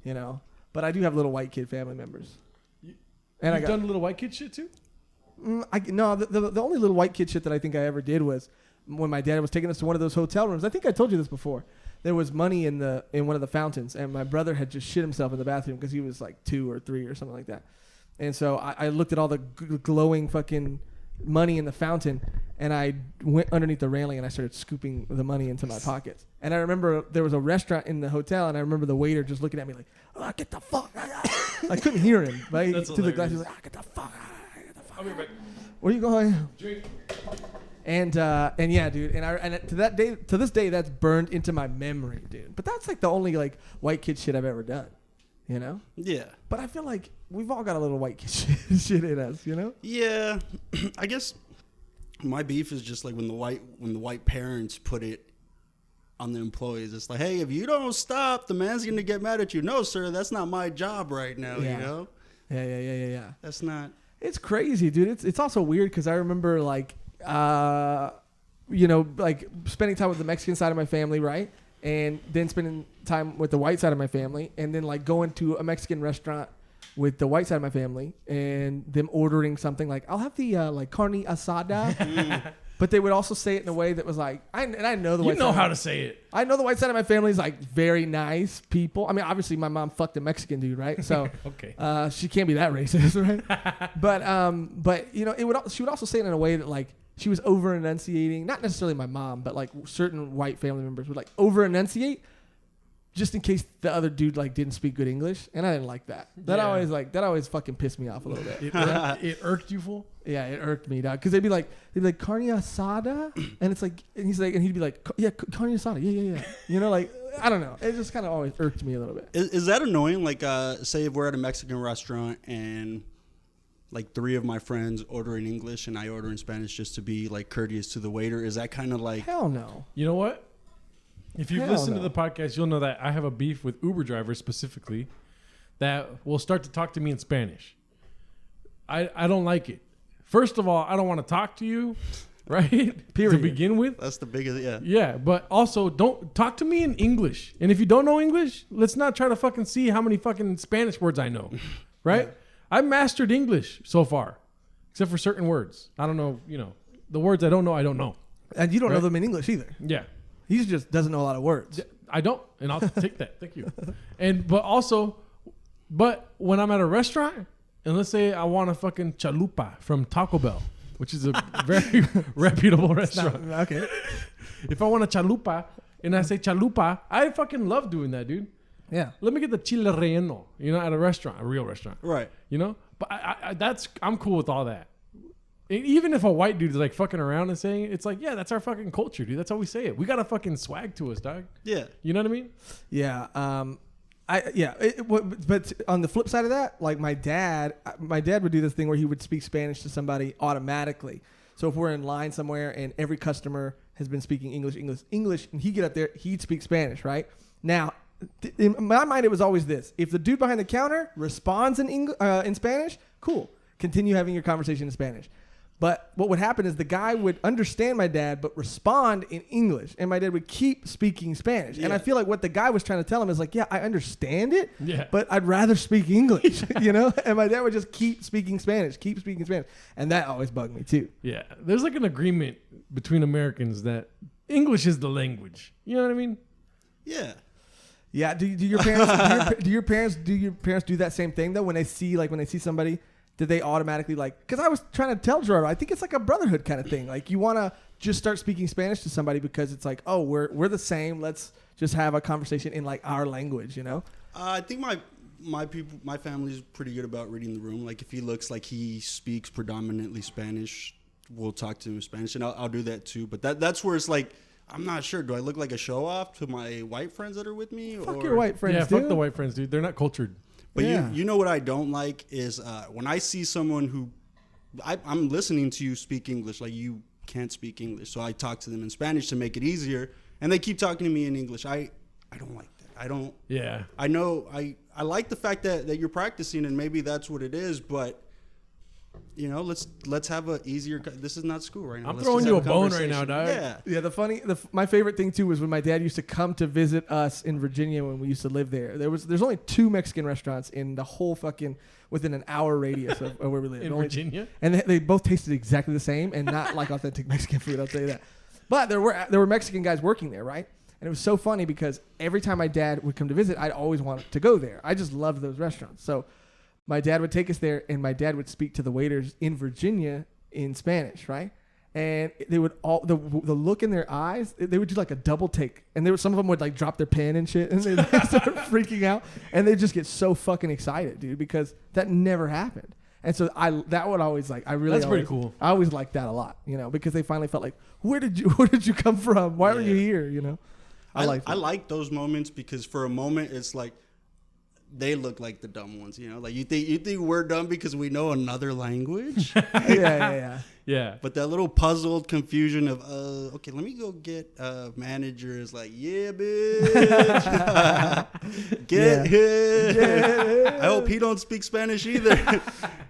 But I do have little white kid family members. And I've done little white kid shit too. The only little white kid shit that I think I ever did was when my dad was taking us to one of those hotel rooms. I think I told you this before. There was money in one of the fountains, and my brother had just shit himself in the bathroom because he was like 2 or 3 or something like that. And so I looked at all the glowing fucking money in the fountain, and I went underneath the railing and I started scooping the money into my pockets. And I remember there was a restaurant in the hotel, and I remember the waiter just looking at me like, get the fuck out. I couldn't hear him, right? That's through the glass. He was like, get the fuck out. I'll be right back. Where are you going? Drink. And yeah, dude, and to this day, that's burned into my memory, dude. But that's like the only like white kid shit I've ever done, Yeah. But I feel like we've all got a little white kid shit in us, Yeah, I guess my beef is just like when the white parents put it on the employees. It's like, hey, if you don't stop, the man's gonna get mad at you. No, sir, that's not my job right now. Yeah. Yeah. That's not. It's crazy, dude. It's also weird because I remember like spending time with the Mexican side of my family, right? And then spending time with the white side of my family, and then like going to a Mexican restaurant with the white side of my family, and them ordering something like, I'll have the like carne asada. But they would also say it in a way that was like, I know the white side. You know how to say it. I know the white side of my family is like very nice people. I mean, obviously my mom fucked a Mexican dude, right? So okay. She can't be that racist, right? But she would also say it in a way that like she was over enunciating, not necessarily my mom, but like certain white family members would like over enunciate just in case the other dude like didn't speak good English, and I didn't like that. That always fucking pissed me off a little bit. It irked you, fool? Yeah, it irked me, dog. Because they'd be like carne asada, and it's like, and he'd be like, yeah, carne asada, yeah. Like I don't know. It just kind of always irked me a little bit. Is that annoying? Like, say if we're at a Mexican restaurant and like 3 of my friends order in English and I order in Spanish just to be like courteous to the waiter. Is that kind of like? Hell no. You know what? If you've listened to the podcast, you'll know that I have a beef with Uber drivers specifically that will start to talk to me in Spanish. I don't like it. First of all, I don't want to talk to you, right? Period. To begin with. That's the biggest, yeah. Yeah, but also don't talk to me in English. And if you don't know English, let's not try to fucking see how many fucking Spanish words I know, right? Yeah. I've mastered English so far, except for certain words. I don't know, the words I don't know. And you don't know them in English either. Yeah. He just doesn't know a lot of words. I don't, and I'll take that. Thank you. But when I'm at a restaurant, and let's say I want a fucking chalupa from Taco Bell, which is a very reputable restaurant. Okay. If I want a chalupa and I say chalupa, I fucking love doing that, dude. Yeah. Let me get the chile relleno, at a restaurant, a real restaurant. Right. But I'm cool with all that. And even if a white dude is like fucking around and saying it, it's like, yeah, that's our fucking culture, dude. That's how we say it. We got a fucking swag to us, dog. Yeah. You know what I mean? Yeah. But on the flip side of that, like my dad would do this thing where he would speak Spanish to somebody automatically. So if we're in line somewhere and every customer has been speaking English, and he'd get up there, he'd speak Spanish, right? Now, in my mind, it was always this. If the dude behind the counter responds in Spanish, cool. Continue having your conversation in Spanish. But what would happen is the guy would understand my dad, but respond in English. And my dad would keep speaking Spanish. Yeah. And I feel like what the guy was trying to tell him is like, yeah, I understand it, but I'd rather speak English, And my dad would just keep speaking Spanish. And that always bugged me too. Yeah. There's like an agreement between Americans that English is the language. You know what I mean? Yeah. Yeah. Do your parents do that same thing though? When they see somebody did they automatically like? Because I was trying to tell Joshrardo, I think it's like a brotherhood kind of thing. Like you want to just start speaking Spanish to somebody because it's like, oh, we're the same. Let's just have a conversation in like our language, you know? I think my family's pretty good about reading the room. Like if he looks like he speaks predominantly Spanish, we'll talk to him in Spanish, and I'll do that too. But that's where it's like, I'm not sure. Do I look like a show off to my white friends that are with me? Fuck your white friends, Yeah, dude. fuck the white friends, dude. They're not cultured. But Yeah. you know what I don't like is when I see someone who I'm listening to you speak English, like you can't speak English, so I talk to them in Spanish to make it easier, and they keep talking to me in English. I don't like that. I don't. Yeah. I know. I like the fact that you're practicing, and maybe that's what it is. But you know, let's have a easier. This is not school right now. I'm Let's throwing just you a have bone right now, conversation. dog. Yeah. Yeah, my favorite thing too was when my dad used to come to visit us in Virginia when we used to live there. There's only 2 Mexican restaurants in the whole fucking within an hour radius of where we live. In Virginia? And they both tasted exactly the same and not like authentic Mexican food, I'll tell you that. But there were Mexican guys working there, right? And it was so funny because every time my dad would come to visit, I'd always want to go there. I just loved those restaurants. So my dad would take us there, and my dad would speak to the waiters in Virginia in Spanish, right? And they would all the look in their eyes. They would do like a double take, and some of them would like drop their pen and shit, and they start freaking out, and they just get so fucking excited, dude, because that never happened. And so that would always like That's pretty cool. I always liked that a lot, you know, because they finally felt like, where did you come from? Why are you here? You know, I like those moments because for a moment it's like they look like the dumb ones, you know. Like you think we're dumb because we know another language. Yeah. But that little puzzled confusion of okay, let me go get a manager is like, yeah, bitch, get him. I hope he don't speak Spanish either.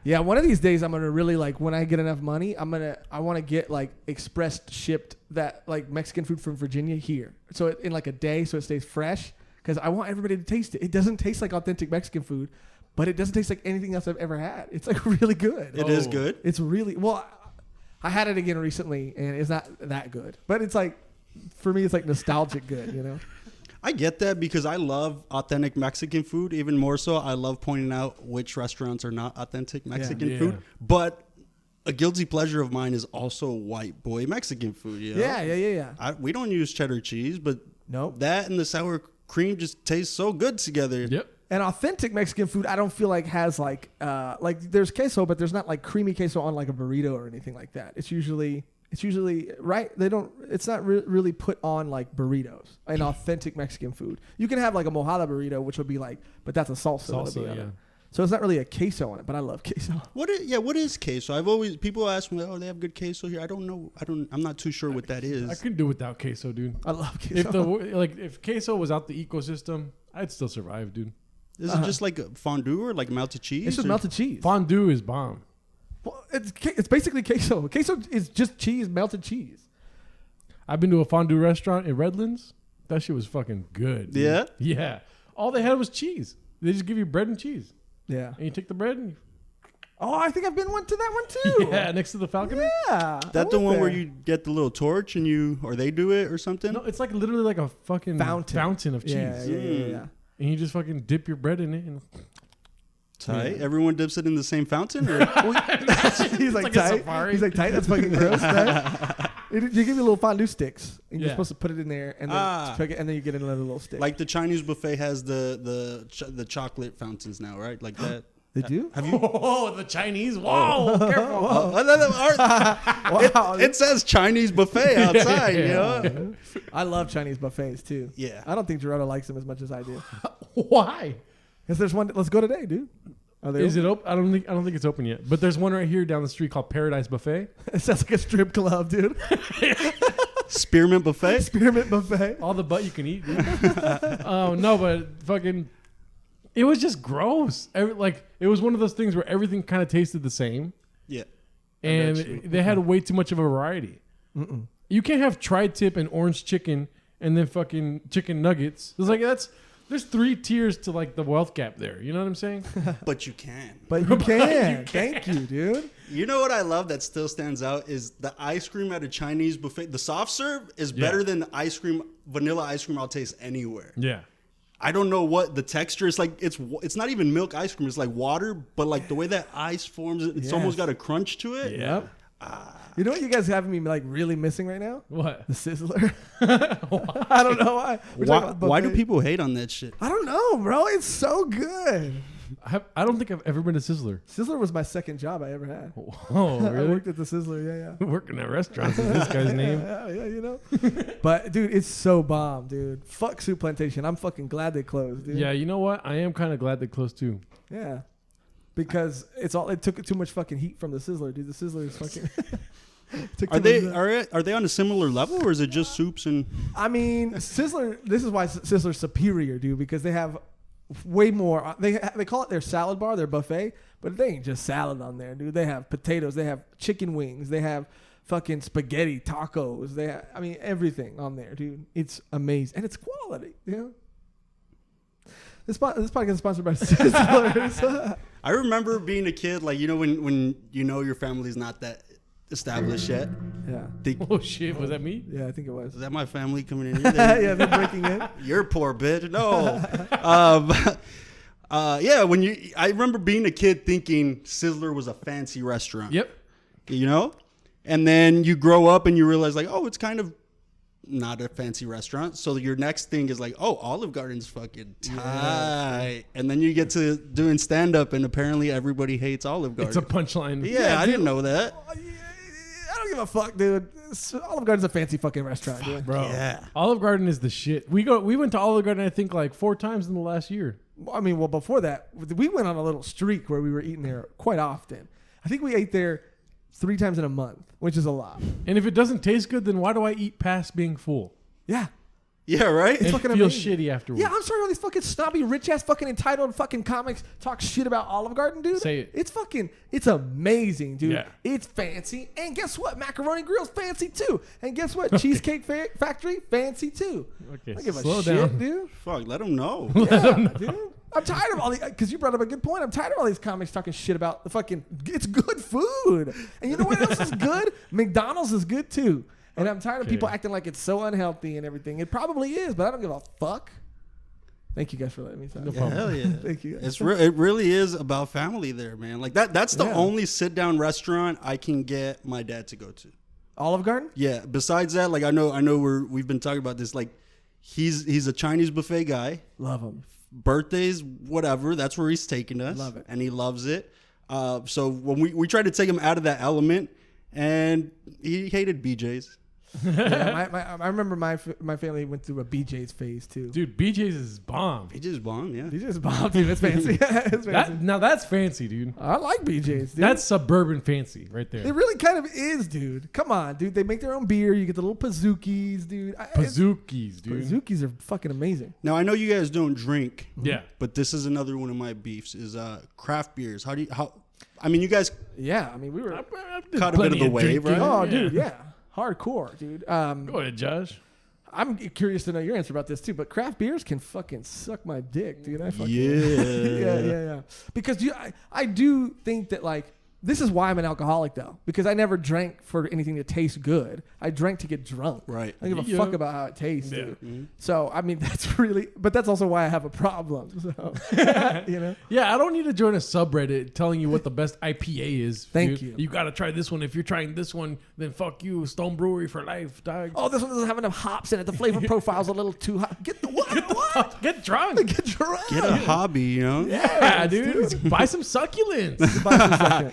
Yeah, one of these days I'm gonna really like when I get enough money, I want to get like express shipped that like Mexican food from Virginia here, so in like a day, so it stays fresh. Because I want everybody to taste it. It doesn't taste like authentic Mexican food, but it doesn't taste like anything else I've ever had. It's like really good. It is good. It's really well. I had it again recently, and it's not that good. But it's like, for me, it's like nostalgic good. You know. I get that because I love authentic Mexican food. Even more so, I love pointing out which restaurants are not authentic Mexican food. But a guilty pleasure of mine is also white boy Mexican food. You know? Yeah. We don't use cheddar cheese, but Nope. that and the sour cream just tastes so good together. Yep. And authentic Mexican food, I don't feel like has like there's queso, but there's not like creamy queso on like a burrito or anything like that. It's usually right. It's not really put on like burritos in authentic Mexican food. You can have like a mojada burrito, which would be like, but that's a salsa. Yeah. So it's not really a queso on it, but I love queso. What is queso? People ask me, oh, they have good queso here. I don't know. I'm not too sure what that is. I couldn't do without queso, dude. I love queso. If queso was out the ecosystem, I'd still survive, dude. Is it just like a fondue or like melted cheese? It's just melted cheese. Fondue is bomb. Well, it's basically queso. Queso is just cheese, melted cheese. I've been to a fondue restaurant in Redlands. That shit was fucking good. Dude. Yeah? Yeah. All they had was cheese. They just give you bread and cheese. Yeah. And you take the bread and Oh, I think I've been to that one too. yeah, next to the Falconer. Yeah. That the one where you get the little torch or they do it or something? No, it's like literally like a fucking fountain of cheese. Yeah. And you just fucking dip your bread in it. And Tight. Everyone dips it in the same fountain? Or? He's like like a tight. safari. He's like tight. That's fucking gross. Right? They give you little fondue sticks, and you're supposed to put it in there, and then cook it, and then you get another little stick. Like the Chinese buffet has the chocolate fountains now, right? Like that. They do? Have you? Oh, the Chinese. Whoa, careful. Wow. It says Chinese buffet outside, you know? I love Chinese buffets too. Yeah. I don't think Joshrardo likes them as much as I do. Why? Because there's one. Let's go today, dude. Are they Is open? it open? I don't think it's open yet. But there's one right here down the street called Paradise Buffet. It sounds like a strip club, dude. Spearmint buffet? Spearmint buffet. All the butt you can eat. Dude. Oh no, but fucking, it was just gross. It was one of those things where everything kind of tasted the same, Yeah. and they had way too much of a variety. You can't have tri-tip and orange chicken and then fucking chicken nuggets. It's like there's 3 tiers to like the wealth gap there. You know what I'm saying? But you can. But you can. Thank you, dude. You know what I love that still stands out is the ice cream at a Chinese buffet. The soft serve is better than the vanilla ice cream I'll taste anywhere. Yeah. I don't know what the texture is like. It's not even milk ice cream. It's like water, but like the way that ice forms, it's almost got a crunch to it. Yep. You know what you guys have me like really missing right now? What? The Sizzler. I don't know why. Why do people hate on that shit? I don't know, bro. It's so good. I don't think I've ever been to Sizzler. Sizzler was my second job I ever had. Oh, really? I worked at the Sizzler. Yeah. Working at restaurants is this guy's name. Yeah, you know. But dude, it's so bomb, dude. Fuck Soup Plantation. I'm fucking glad they closed, dude. Yeah, you know what? I am kind of glad they closed too. Yeah. Because it took too much fucking heat from the Sizzler, dude. The Sizzler is fucking. Are they on a similar level, or is it just soups and? I mean, Sizzler. This is why Sizzler's superior, dude. Because they have way more. They call it their salad bar, their buffet, but they ain't just salad on there, dude. They have potatoes. They have chicken wings. They have fucking spaghetti, tacos. They have, I mean, everything on there, dude. It's amazing, and it's quality. You know. This podcast is sponsored by Sizzlers. I remember being a kid, like, you know, when you know your family's not that established yet. Yeah. Oh shit, was that me? Yeah, I think it was. Is that my family coming in? Yeah, they're breaking in. You're poor bitch. No. Yeah, I remember being a kid thinking Sizzler was a fancy restaurant. Yep. You know? And then you grow up and you realize, like, oh, it's kind of not a fancy restaurant. So your next thing is like, oh, Olive Garden's fucking tight. Yeah. And then you get to doing stand-up and apparently everybody hates Olive Garden. It's a punchline. Yeah, I didn't know that. I don't give a fuck, dude. Olive Garden's a fancy fucking restaurant, dude. Bro. Yeah. Olive Garden is the shit. We went to Olive Garden, I think, like 4 times in the last year. I mean, well, before that, we went on a little streak where we were eating there quite often. I think we ate there 3 times in a month, which is a lot. And if it doesn't taste good, then why do I eat past being full? Yeah. Yeah, right? It's and fucking feel amazing. shitty afterwards. Yeah, I'm sorry all these fucking snobby, rich-ass, fucking entitled fucking comics talk shit about Olive Garden, dude. Say it. It's amazing, dude. Yeah. It's fancy. And guess what? Macaroni Grill's fancy, too. And guess what? Cheesecake Factory, fancy, too. Okay, I give a slow shit, down. dude. Fuck, let them know. Yeah, dude. I'm tired of all these, because you brought up a good point. I'm tired of all these comics talking shit about the fucking, it's good food. And you know what else is good? McDonald's is good, too. And I'm tired of people acting like it's so unhealthy and everything. It probably is, but I don't give a fuck. Thank you guys for letting me talk. No problem. Hell yeah. Thank you. It really is about family there, man. Like that's the only sit-down restaurant I can get my dad to go to. Olive Garden? Yeah. Besides that, like I know we've been talking about this. Like he's a Chinese buffet guy. Love him. Birthdays, whatever. That's where he's taking us. Love it. And he loves it. So when we tried to take him out of that element, and he hated BJ's. Yeah, I remember my family went through a BJ's phase too. Dude, BJ's is bomb. BJ's bomb, yeah. BJ's bomb, dude. It's fancy. It's fancy. Now that's fancy, dude. I like BJ's, dude. That's suburban fancy right there. It really kind of is, dude. Come on, dude. They make their own beer. You get the little Pazookies, dude. Pazookies, dude. Pazookies are fucking amazing. Now I know you guys don't drink. Yeah. But this is another one of my beefs is craft beers. I mean, you guys yeah, I mean we were caught a bit of the wave, right? Oh, dude, yeah. Hardcore, dude. Go ahead, Josh. I'm curious to know your answer about this too, but craft beers can fucking suck my dick, dude. Yeah. yeah. Because I do think that like this is why I'm an alcoholic though, because I never drank for anything to taste good. I drank to get drunk. Right. I don't give a fuck about how it tastes, Yeah. dude. Mm-hmm. So I mean but that's also why I have a problem. So you know. Yeah, I don't need to join a subreddit telling you what the best IPA is. Thank dude. you. You got to try this one. If you're trying this one, then fuck you, Stone Brewery for life, dog. Oh, this one doesn't have enough hops in it. The flavor profile's a little too hot. Get the what? What? Get drunk. Get drunk. Get a hobby, you know? Yeah, dude. Buy some succulents.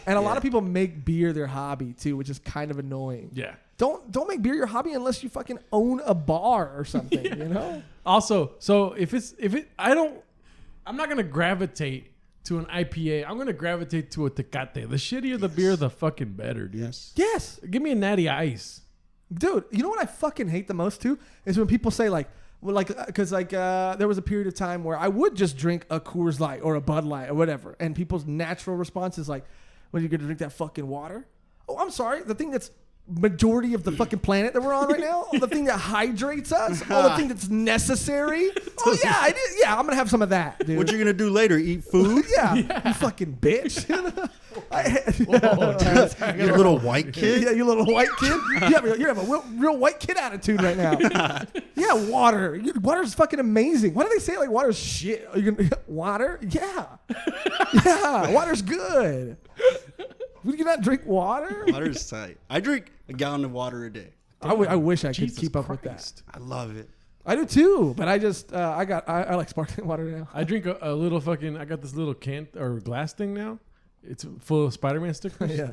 And a lot of people make beer their hobby too, which is kind of annoying. Yeah. Don't make beer your hobby unless you fucking own a bar or something, you know? Also, so I'm not gonna gravitate to an IPA. I'm gonna gravitate to a Tecate. The shittier the beer, the fucking better, dude. Yes. Give me a natty ice. Dude, you know what I fucking hate the most too? Is when people say like, well, like, because like there was a period of time where I would just drink a Coors Light or a Bud Light or whatever, and people's natural response is like, "Well, you're gonna drink that fucking water?" Oh, I'm sorry. The thing that's majority of the fucking planet that we're on right now, the thing that hydrates us, the thing that's necessary. Oh yeah, I did. Yeah, I'm gonna have some of that, dude. What you gonna do later? Eat food? Yeah, you fucking bitch. You little white kid? Yeah, you little white kid. You have a real white kid attitude right now. Yeah, Yeah, water. Water's fucking amazing. Why do they say like water's shit? Are you gonna water? Yeah, yeah. Water's good. Would you not drink water? Water's tight. I drink a gallon of water a day. I wish I could Jesus keep up with Christ. that. I love it. I do too, but I just I like sparkling water now. I drink a little fucking. I got this little can or glass thing now. It's full of Spider-Man stickers. Yeah,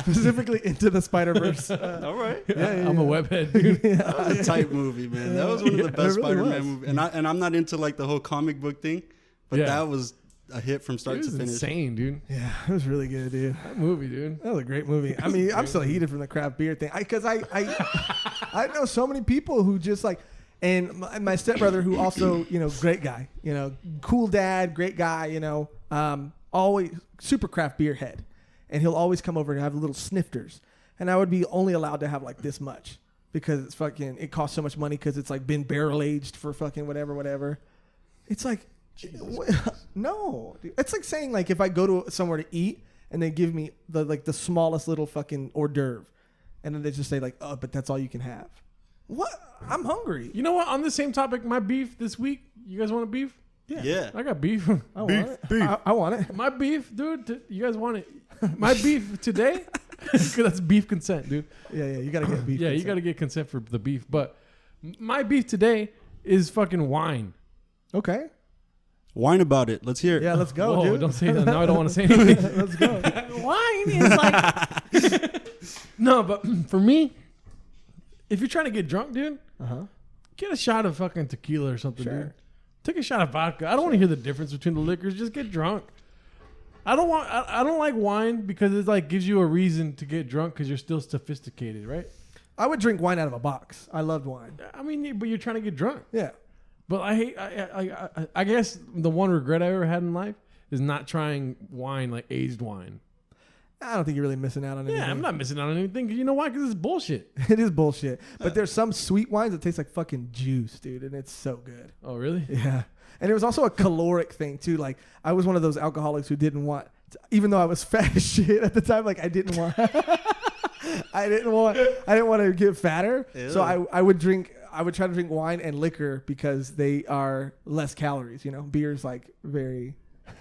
specifically into the Spider-Verse. All right. I'm a webhead, dude. That was a tight movie, man. That was one of the best it really Spider-Man was. movies. And I'm not into like the whole comic book thing, but Yeah. that was a hit from start It to was finish. insane, dude. Yeah, it was really good, dude. That movie, dude. That was a great movie. I mean, I'm still heated from the craft beer thing because I know so many people who just like, and my stepbrother who also, you know, great guy, you know, cool dad, great guy, you know, always super craft beer head, and he'll always come over and have little snifters, and I would be only allowed to have like this much because it's fucking, it costs so much money because it's like been barrel aged for fucking whatever. It's like, no, dude. It's like saying like if I go to somewhere to eat and they give me the smallest little fucking hors d'oeuvre, and then they just say like, oh, but that's all you can have. What? I'm hungry. You know what? On the same topic, my beef this week. You guys want a beef? Yeah. I got beef. I want it. I want it. My beef, dude. You guys want it? My beef today? Because that's beef consent, dude. Yeah, you gotta get beef. Yeah, you got to get consent for the beef. But my beef today is fucking wine. Okay. Whine about it. Let's hear it. Yeah, let's go, Whoa, dude. don't say that. Now I don't want to say anything. Let's go. Wine is like... No, but for me, if you're trying to get drunk, dude, get a shot of fucking tequila or something, Sure. dude. Take a shot of vodka. I don't want to hear the difference between the liquors. Just get drunk. I don't like wine because it like gives you a reason to get drunk because you're still sophisticated, right? I would drink wine out of a box. I loved wine. I mean, but you're trying to get drunk. Yeah. But I guess the one regret I ever had in life is not trying wine, like aged wine. I don't think you're really missing out on anything. Yeah, I'm not missing out on anything. 'Cause you know why? Because it's bullshit. It is bullshit. But there's some sweet wines that taste like fucking juice, dude, and it's so good. Oh, really? Yeah. And it was also a caloric thing too. Like I was one of those alcoholics who didn't want, even though I was fat as shit at the time, like I didn't want I didn't want to get fatter. Ew. So I would try to drink wine and liquor because they are less calories, you know. Beer's like very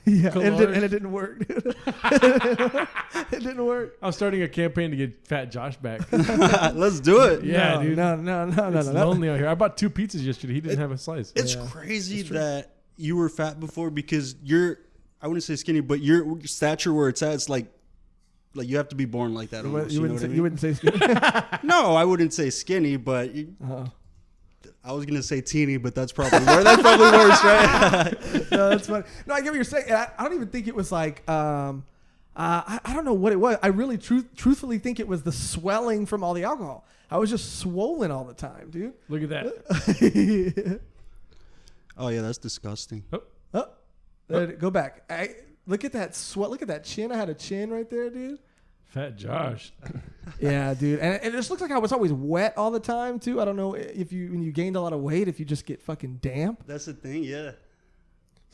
yeah, and it didn't work. Dude. It didn't work. I was starting a campaign to get Fat Josh back. Let's do it. Yeah, no, dude. No. It's lonely out here. I bought 2 pizzas yesterday. He didn't have a slice. It's Yeah. crazy that you were fat before because I wouldn't say skinny, but your stature where it's at, it's like you have to be born like that almost. You wouldn't say skinny. No, I wouldn't say skinny, but I was gonna say teeny, but that's probably worse, right? No, that's funny. No, I get what you're saying. I don't even think it was like I don't know what it was. I really truthfully think it was the swelling from all the alcohol. I was just swollen all the time, dude. Look at that. Oh yeah, that's disgusting. Go back. Look at that sweat. Look at that chin. I had a chin right there, dude. Fat Josh. Yeah, dude. And it just looks like I was always wet all the time too. I don't know if when you gained a lot of weight, if you just get fucking damp. That's the thing, yeah.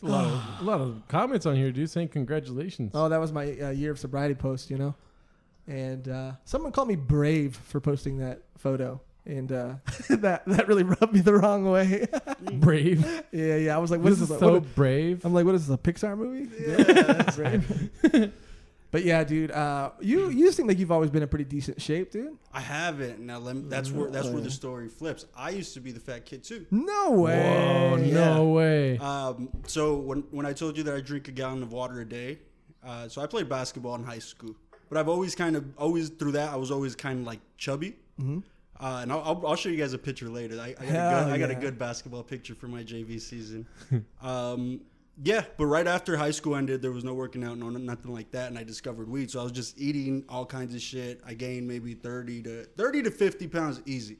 A lot of comments on here, dude, saying congratulations. Oh, that was my year of sobriety post, you know. And someone called me brave for posting that photo, and that really rubbed me the wrong way. Brave. Yeah. I was like, "What is this? So brave. I'm like, "What is this? A Pixar movie?" Yeah, that's Brave. But yeah, dude, you seem like you've always been in pretty decent shape, dude. I haven't. Now that's where the story flips. I used to be the fat kid too. No way. Whoa, no way. So when I told you that I drink a gallon of water a day, so I played basketball in high school, but I've always through that I was always kind of like chubby. Mm-hmm. And I'll show you guys a picture later. I got a good basketball picture for my JV season. Yeah, but right after high school ended, there was no working out, nothing like that, and I discovered weed. So I was just eating all kinds of shit. I gained maybe 30 to 50 pounds easy.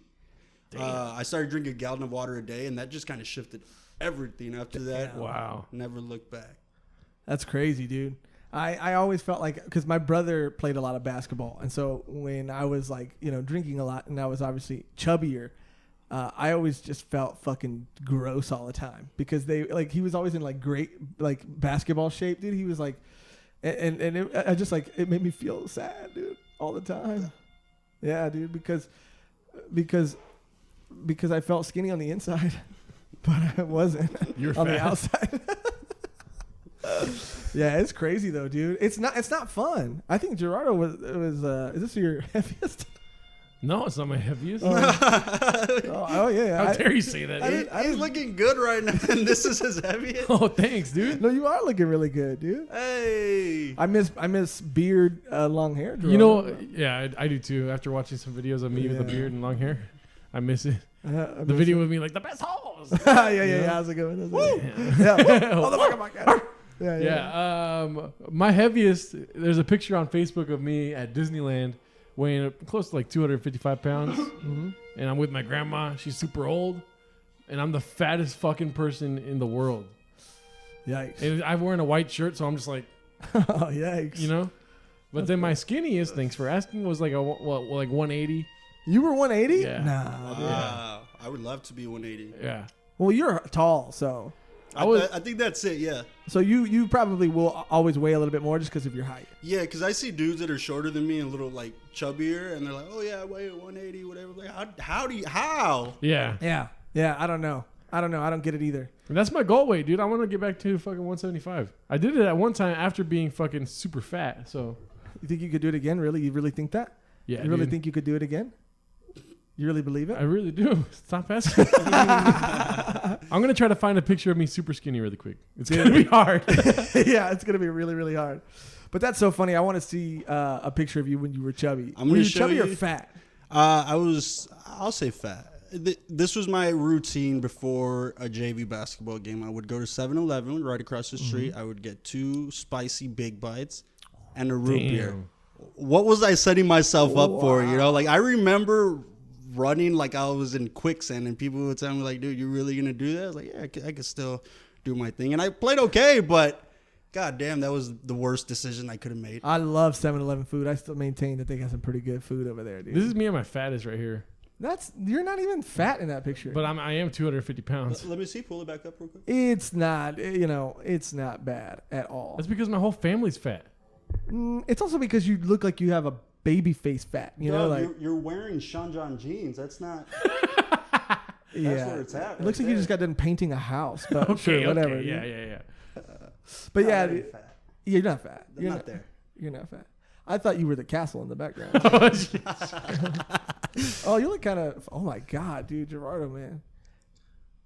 I started drinking a gallon of water a day, and that just kind of shifted everything after that. Wow. Never looked back. That's crazy, dude. I always felt like, because my brother played a lot of basketball, and so when I was like, you know, drinking a lot, and I was obviously chubbier, I always just felt fucking gross all the time because he was always in like great like basketball shape, dude. He was like, and it made me feel sad, dude, all the time. Yeah, dude, because because I felt skinny on the inside, but I wasn't You're on fat. the outside. Yeah, it's crazy though, dude. It's not fun. I think Joshrardo was is this your heaviest? No, it's not my heaviest. Oh yeah. How dare you say that? Dude? He's looking good right now, and this is his heaviest. Oh, thanks, dude. No, you are looking really good, dude. Hey. I miss beard, long hair. You know, yeah, I do too. After watching some videos of me with a beard and long hair, I miss it. The video with me like the best holes. yeah. How's it going? Yeah. Motherfucker, my God. Yeah. My heaviest. There's a picture on Facebook of me at Disneyland, weighing close to like 255 pounds, and I'm with my grandma. She's super old, and I'm the fattest fucking person in the world. Yikes. And I'm wearing a white shirt, so I'm just like, Oh, yikes. you know. But then my skinniest, thanks for asking, was like like 180. You were 180? Yeah. Nah. Wow. I would love to be 180. Yeah. Well, you're tall, so I think that's it. Yeah. so you probably will always weigh a little bit more just because of your height. Yeah, because I see dudes that are shorter than me and a little like chubbier, and they're like, "Oh yeah, I weigh 180, whatever." Like, how? Yeah. Yeah. I don't know. I don't get it either. And that's my goal weight, dude. I want to get back to fucking 175. I did it at one time after being fucking super fat. So You think you could do it again? Really? You really think that? yeah, You really dude. think you could do it again? You really believe it? I really do. Stop asking. I'm gonna try to find a picture of me super skinny really quick. It's gonna be hard. Yeah, it's gonna be really, really hard. But that's so funny. I want to see a picture of you when you were chubby. I'm Were gonna you show chubby or you. fat? I'll say fat. This was my routine before a JV basketball game. I would go to 7-Eleven right across the street. I would get 2 spicy big bites and a root beer. What was I setting myself up for? You know, like I remember running like I was in quicksand, and people would tell me like, "Dude, you really gonna do that?" I was like, "Yeah, I could still do my thing," and I played okay, but god damn, that was the worst decision I could have made. I love 7-Eleven food. I still maintain that they got some pretty good food over there, dude. This is me at my fattest right here. You're not even fat in that picture. But I am 250 pounds. Let me see. Pull it back up real quick. It's not, it's not bad at all. That's because my whole family's fat. It's also because you look like you have a baby face fat. You know, like you're wearing Sean John jeans. That's not. yeah, where it's at it looks right like you just got done painting a house. But Okay, sure, whatever. okay. dude. Yeah. But Not yeah, very dude, fat. you're not fat. I'm You're not there. You're not fat. I thought you were the castle in the background. I Oh, you look kind of. Oh my god, dude, Joshrardo, man.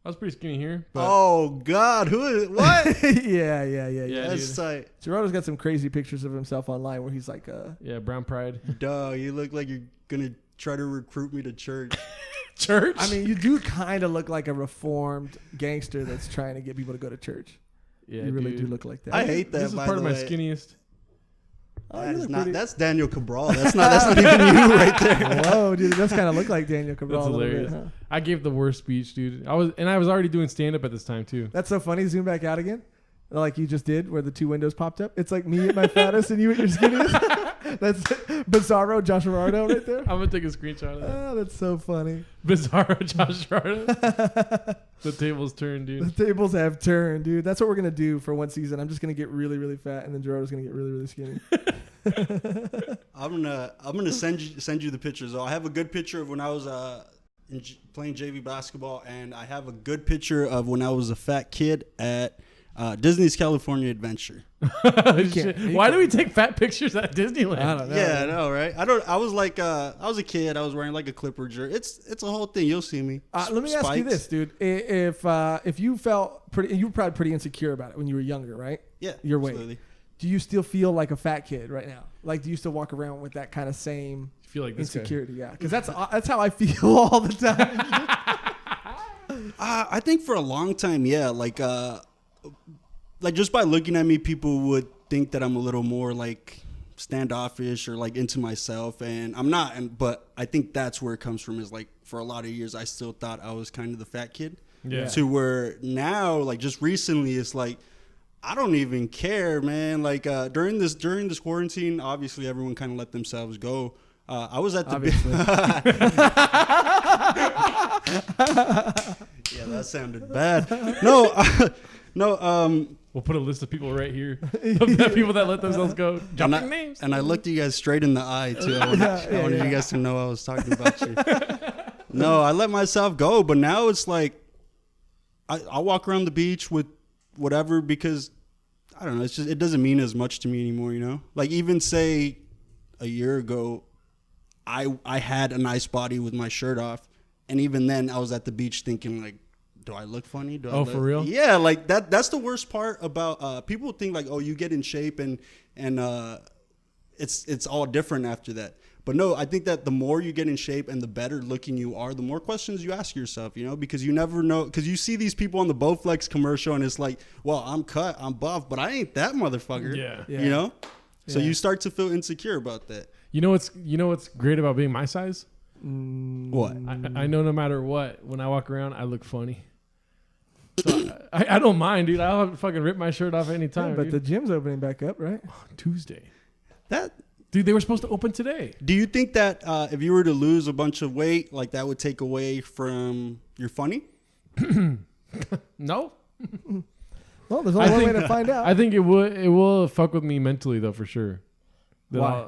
was pretty skinny here. But Oh God, who is what? yeah. Yeah, That's dude. tight. Joshrardo's got some crazy pictures of himself online where he's like, yeah, brown pride. Duh, you look like you're gonna try to recruit me to church. Church? I mean, you do kind of look like a reformed gangster that's trying to get people to go to church. yeah, You really dude. do look like that. I hate that. This is by part the of my way. skinniest. Oh, That you is look not. pretty- That's Daniel Cabral. That's not even you right there. Whoa, dude, it does kind of look like Daniel Cabral. That's a little hilarious. bit, huh? I gave the worst speech, dude. I was already doing stand up at this time too. That's so funny. Zoom back out again, like you just did, where the 2 windows popped up. It's like me at my fattest and you at your skinniest. That's Bizarro Joshrardo right there. I'm gonna take a screenshot of that. Oh, that's so funny. Bizarro Joshrardo. The tables turned, dude. The tables have turned, dude. That's what we're gonna do for one season. I'm just gonna get really, really fat, and then Joshrardo's gonna get really, really skinny. I'm gonna send you the pictures. I have a good picture of when I was playing JV basketball, and I have a good picture of when I was a fat kid at Disney's California Adventure. Shit. Why do we take fat pictures at Disneyland? I don't know. Yeah, I know, right? I was like, I was a kid. I was wearing like a Clipper jersey. It's a whole thing. You'll see me. Let me ask you this, dude. If you felt pretty, you were probably pretty insecure about it when you were younger, right? Yeah, Your weight. absolutely. Do you still feel like a fat kid right now? Like, do you still walk around with that kind of same I feel like this guy. insecurity? Yeah, because that's how I feel all the time. I think for a long time, yeah, like just by looking at me, people would think that I'm a little more like standoffish or like into myself, and I'm not. But I think that's where it comes from. Is like for a lot of years, I still thought I was kind of the fat kid. Yeah. To where now, like just recently, it's like I don't even care, man. Like during this quarantine, obviously everyone kind of let themselves go. I was at the yeah, that sounded bad. No. We'll put a list of people right here. Of the people that let themselves go. Jumping names. And I looked you guys straight in the eye too. I wanted you guys to know I was talking about you. No, I let myself go, but now it's like I walk around the beach with whatever because I don't know. It's just it doesn't mean as much to me anymore. You know, like even say a year ago, I had a nice body with my shirt off, and even then I was at the beach thinking like, do I look funny? For real? Yeah, like that's the worst part about people think like, oh, you get in shape and it's all different after that. But no, I think that the more you get in shape and the better looking you are, the more questions you ask yourself, you know, because you never know. Because you see these people on the Bowflex commercial and it's like, well, I'm cut, I'm buff, but I ain't that motherfucker. Yeah. You know? So you start to feel insecure about that. You know what's great about being my size? What? I know no matter what, when I walk around, I look funny. So I don't mind, dude. I'll fucking rip my shirt off anytime. But dude. the gym's opening back up, right? Tuesday. Dude, they were supposed to open today. Do you think that if you were to lose a bunch of weight, like that would take away from your funny? No. Well, there's only one way to find out. I think it will fuck with me mentally though, for sure. Why?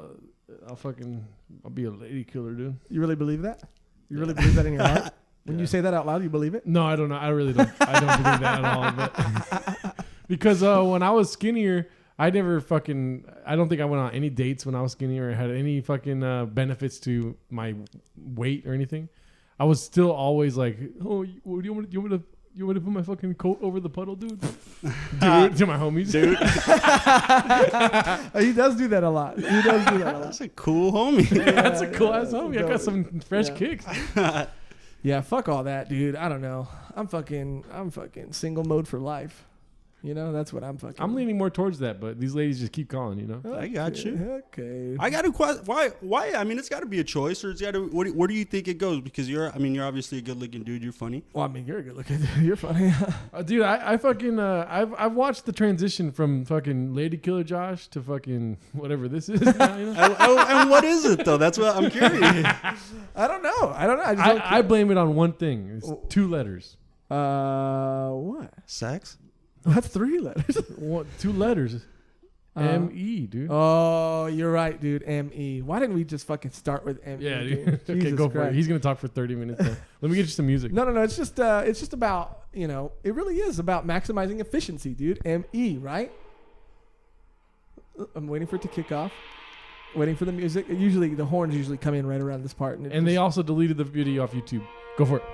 I'll be a lady killer, dude. You really believe that? You really believe that in your heart? When you say that out loud, you believe it? No, I don't know. I really don't. I don't believe that at all. But because when I was skinnier, I don't think I went on any dates when I was skinnier or had any fucking benefits to my weight or anything. I was still always like, oh, you want me to put my fucking coat over the puddle, dude? To my homies. Dude. He does do that a lot. That's a cool homie. That's a cool ass homie. I got some fresh kicks. Yeah, fuck all that, dude. I don't know. I'm fucking single mode for life. You know, that's what I'm fucking. I'm leaning more towards that, but these ladies just keep calling, you know. Okay, I got you. Okay. I got to question why? I mean, it's got to be a choice, or it's got to. Where do you think it goes? Because you're obviously a good-looking dude. You're funny. Well, I mean, you're a good looking dude. You're funny. Dude, I fucking I've watched the transition from fucking Lady Killer Josh to fucking whatever this is now, you know? And what is it though? That's what I'm curious. I don't know. I blame it on one thing. It's 2 letters. What? Sex. That's 3 letters. 2 letters. M-E, dude. Oh, you're right, dude. M-E. Why didn't we just fucking start with M-E? Yeah, dude. Okay, Jesus go for Christ. it. He's gonna talk for 30 minutes. Though. Let me get you some music. No. It's just about, you know, it really is about maximizing efficiency, dude. M-E, right? I'm waiting for it to kick off. Waiting for the music. Usually, the horns usually come in right around this part. And they also deleted the video off YouTube. Go for it.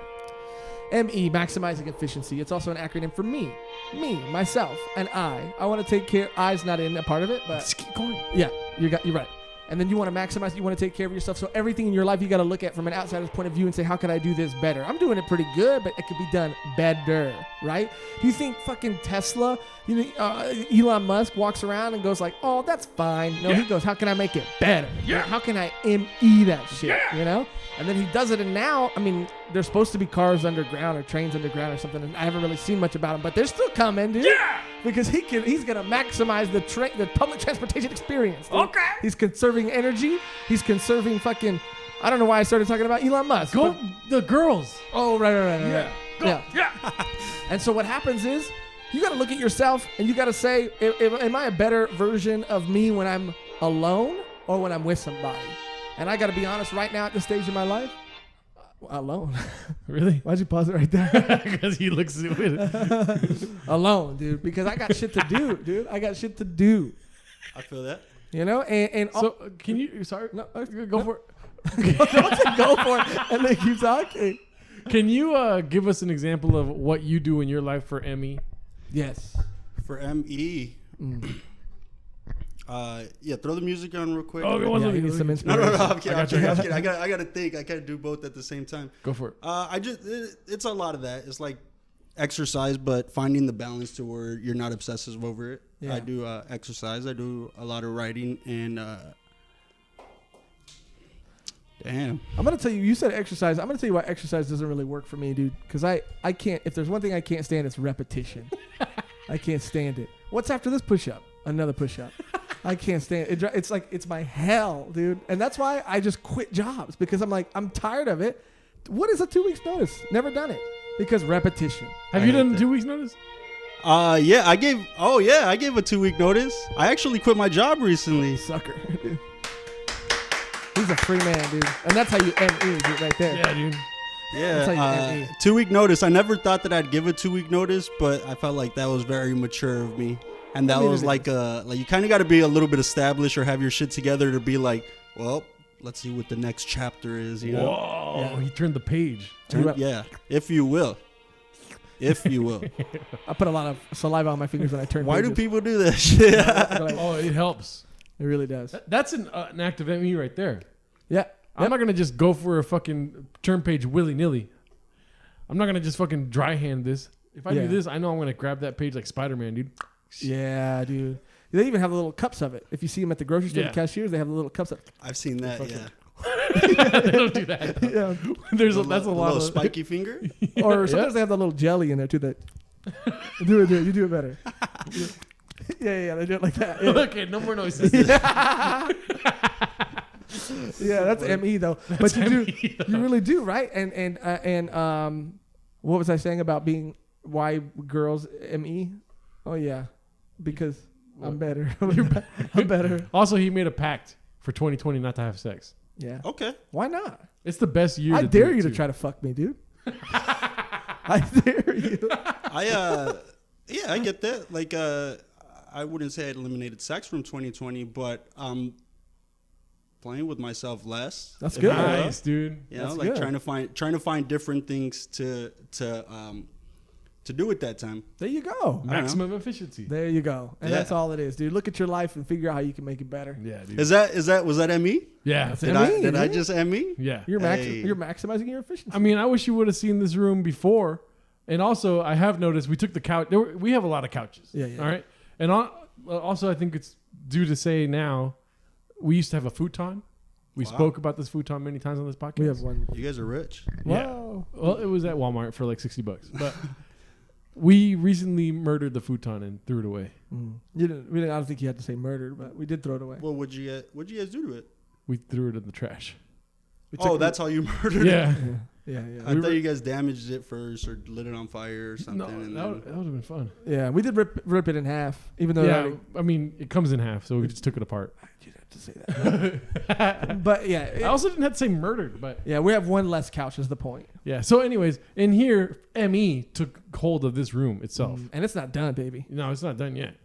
M-E, maximizing efficiency. It's also an acronym for me, myself, and I. I want to take care. I's not in a part of it, but Just keep going. yeah, you're right. And then you want to maximize. You want to take care of yourself. So everything in your life you got to look at from an outsider's point of view and say, how can I do this better? I'm doing it pretty good, but it could be done better, right? Do you think fucking Tesla, Elon Musk walks around and goes like, oh, that's fine. No, He goes, how can I make it better? Yeah. How can I M-E that shit? You know? And then he does it, and now, I mean, there's supposed to be cars underground or trains underground or something, and I haven't really seen much about them, but they're still coming, dude. Yeah. Because he's gonna maximize the public transportation experience. Dude. Okay. He's conserving energy. He's conserving fucking. I don't know why I started talking about Elon Musk. Go but- the girls. Oh right. Yeah. Go. Yeah. Yeah. And so what happens is, you got to look at yourself and you got to say, am I a better version of me when I'm alone or when I'm with somebody? And I got to be honest, right now at this stage in my life, alone. Really? Why'd you pause it right there? Because he looks with it. Alone, dude. Because I got shit to do, dude. I got shit to do. I feel that. You know, and So can you? Sorry. No, Go for it. don't you go for it and then keep talking. Can you give us an example of what you do in your life for Emmy? Yes. For M-E. Yeah, throw the music on real quick. Oh, it Yeah, wasn't. he needs some No, inspiration. I'm kidding. I I'm got you. kidding. I got to think. I got to do both at the same time. Go for it. It's a lot of that. It's like exercise, but finding the balance to where you're not obsessive over it. Yeah. I do exercise. I do a lot of writing and. Damn. I'm gonna tell you. You said exercise. I'm gonna tell you why exercise doesn't really work for me, dude. Because I can't. If there's one thing I can't stand, it's repetition. I can't stand it. What's after this push-up? Another push-up. I can't stand it. It's like it's my hell, dude. And that's why I just quit jobs because I'm like I'm tired of it. What is a 2 weeks notice? Never done it because repetition. Have I you hate done that. 2 weeks notice? Yeah, I gave a 2 week notice. I actually quit my job recently. Sucker, dude. He's a free man, dude. And that's how you M-E, dude, right there. Yeah, dude. Yeah, 2-week notice. I never thought that I'd give a 2-week notice, but I felt like that was very mature of me. And that was like you kind of got to be a little bit established or have your shit together to be like, well, let's see what the next chapter is. You know? Whoa! He turned the page. Yeah, if you will. If you will. I put a lot of saliva on my fingers when I turn. Why do people do that shit? Oh, it helps. It really does. That's an act of ME right there. Yeah. I'm not gonna just go for a fucking turn page willy nilly. I'm not gonna just fucking dry hand this. If I do this, I know I'm gonna grab that page like Spider-Man, dude. Yeah, dude. They even have the little cups of it. If you see them at the grocery store, the cashiers, they have the little cups of it. I've seen that, They don't do that. Yeah. That's a lot of spiky finger. Or sometimes they have that little jelly in there too. That do it. You do it better. Yeah. They do it like that. Yeah. Okay, no more noises. Yeah, that's ME though. But you really do, right? And what was I saying about being why girls ME? Oh yeah, because I'm better. I'm better. Also, he made a pact for 2020 not to have sex. Yeah. Okay. Why not? It's the best year. I dare you to try to fuck me, dude. I dare you. I get that. Like, I wouldn't say I'd eliminated sex from 2020, but playing with myself less. That's good. Nice, dude. You know, like good. trying to find different things to do at that time. There you go. Maximum efficiency. There you go. And that's all it is, dude. Look at your life and figure out how you can make it better. Yeah, dude. Was that ME? Yeah. Did I just ME? Yeah. You're maximizing your efficiency. I mean, I wish you would have seen this room before. And also, I have noticed we took the couch. We have a lot of couches. Yeah. All right. And also, I think it's due to say now, we used to have a futon. We spoke about this futon many times on this podcast. We have one. You guys are rich. Yeah. Wow. Well, it was at Walmart for like $60, but we recently murdered the futon and threw it away. I don't think you had to say murdered, but we did throw it away. Well, what'd you guys do to it? We threw it in the trash. That's how you murdered it? Yeah. I thought you guys damaged it first or lit it on fire or something. No, that would have been fun. Yeah, we did rip it in half, even though. I mean, it comes in half, so we just took it apart. You'd have to say that. But yeah. I also didn't have to say murdered, but. Yeah, we have one less couch is the point. Yeah, so anyways, in here, ME took hold of this room itself. And it's not done, baby. No, it's not done yet.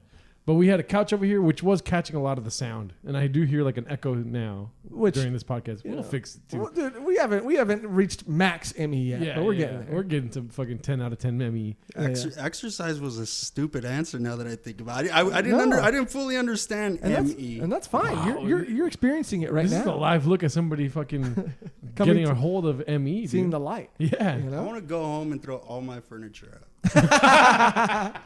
But we had a couch over here, which was catching a lot of the sound, and I do hear like an echo now during this podcast. We'll fix it too. Well, dude, we haven't reached max ME yet, but we're getting there. We're getting to fucking 10 out of 10 ME. Exercise was a stupid answer. Now that I think about it, I didn't fully understand ME, and that's fine. Wow, you're experiencing it right now. This is a live look at somebody fucking getting a hold of ME, seeing the light. Yeah, I want to go home and throw all my furniture out.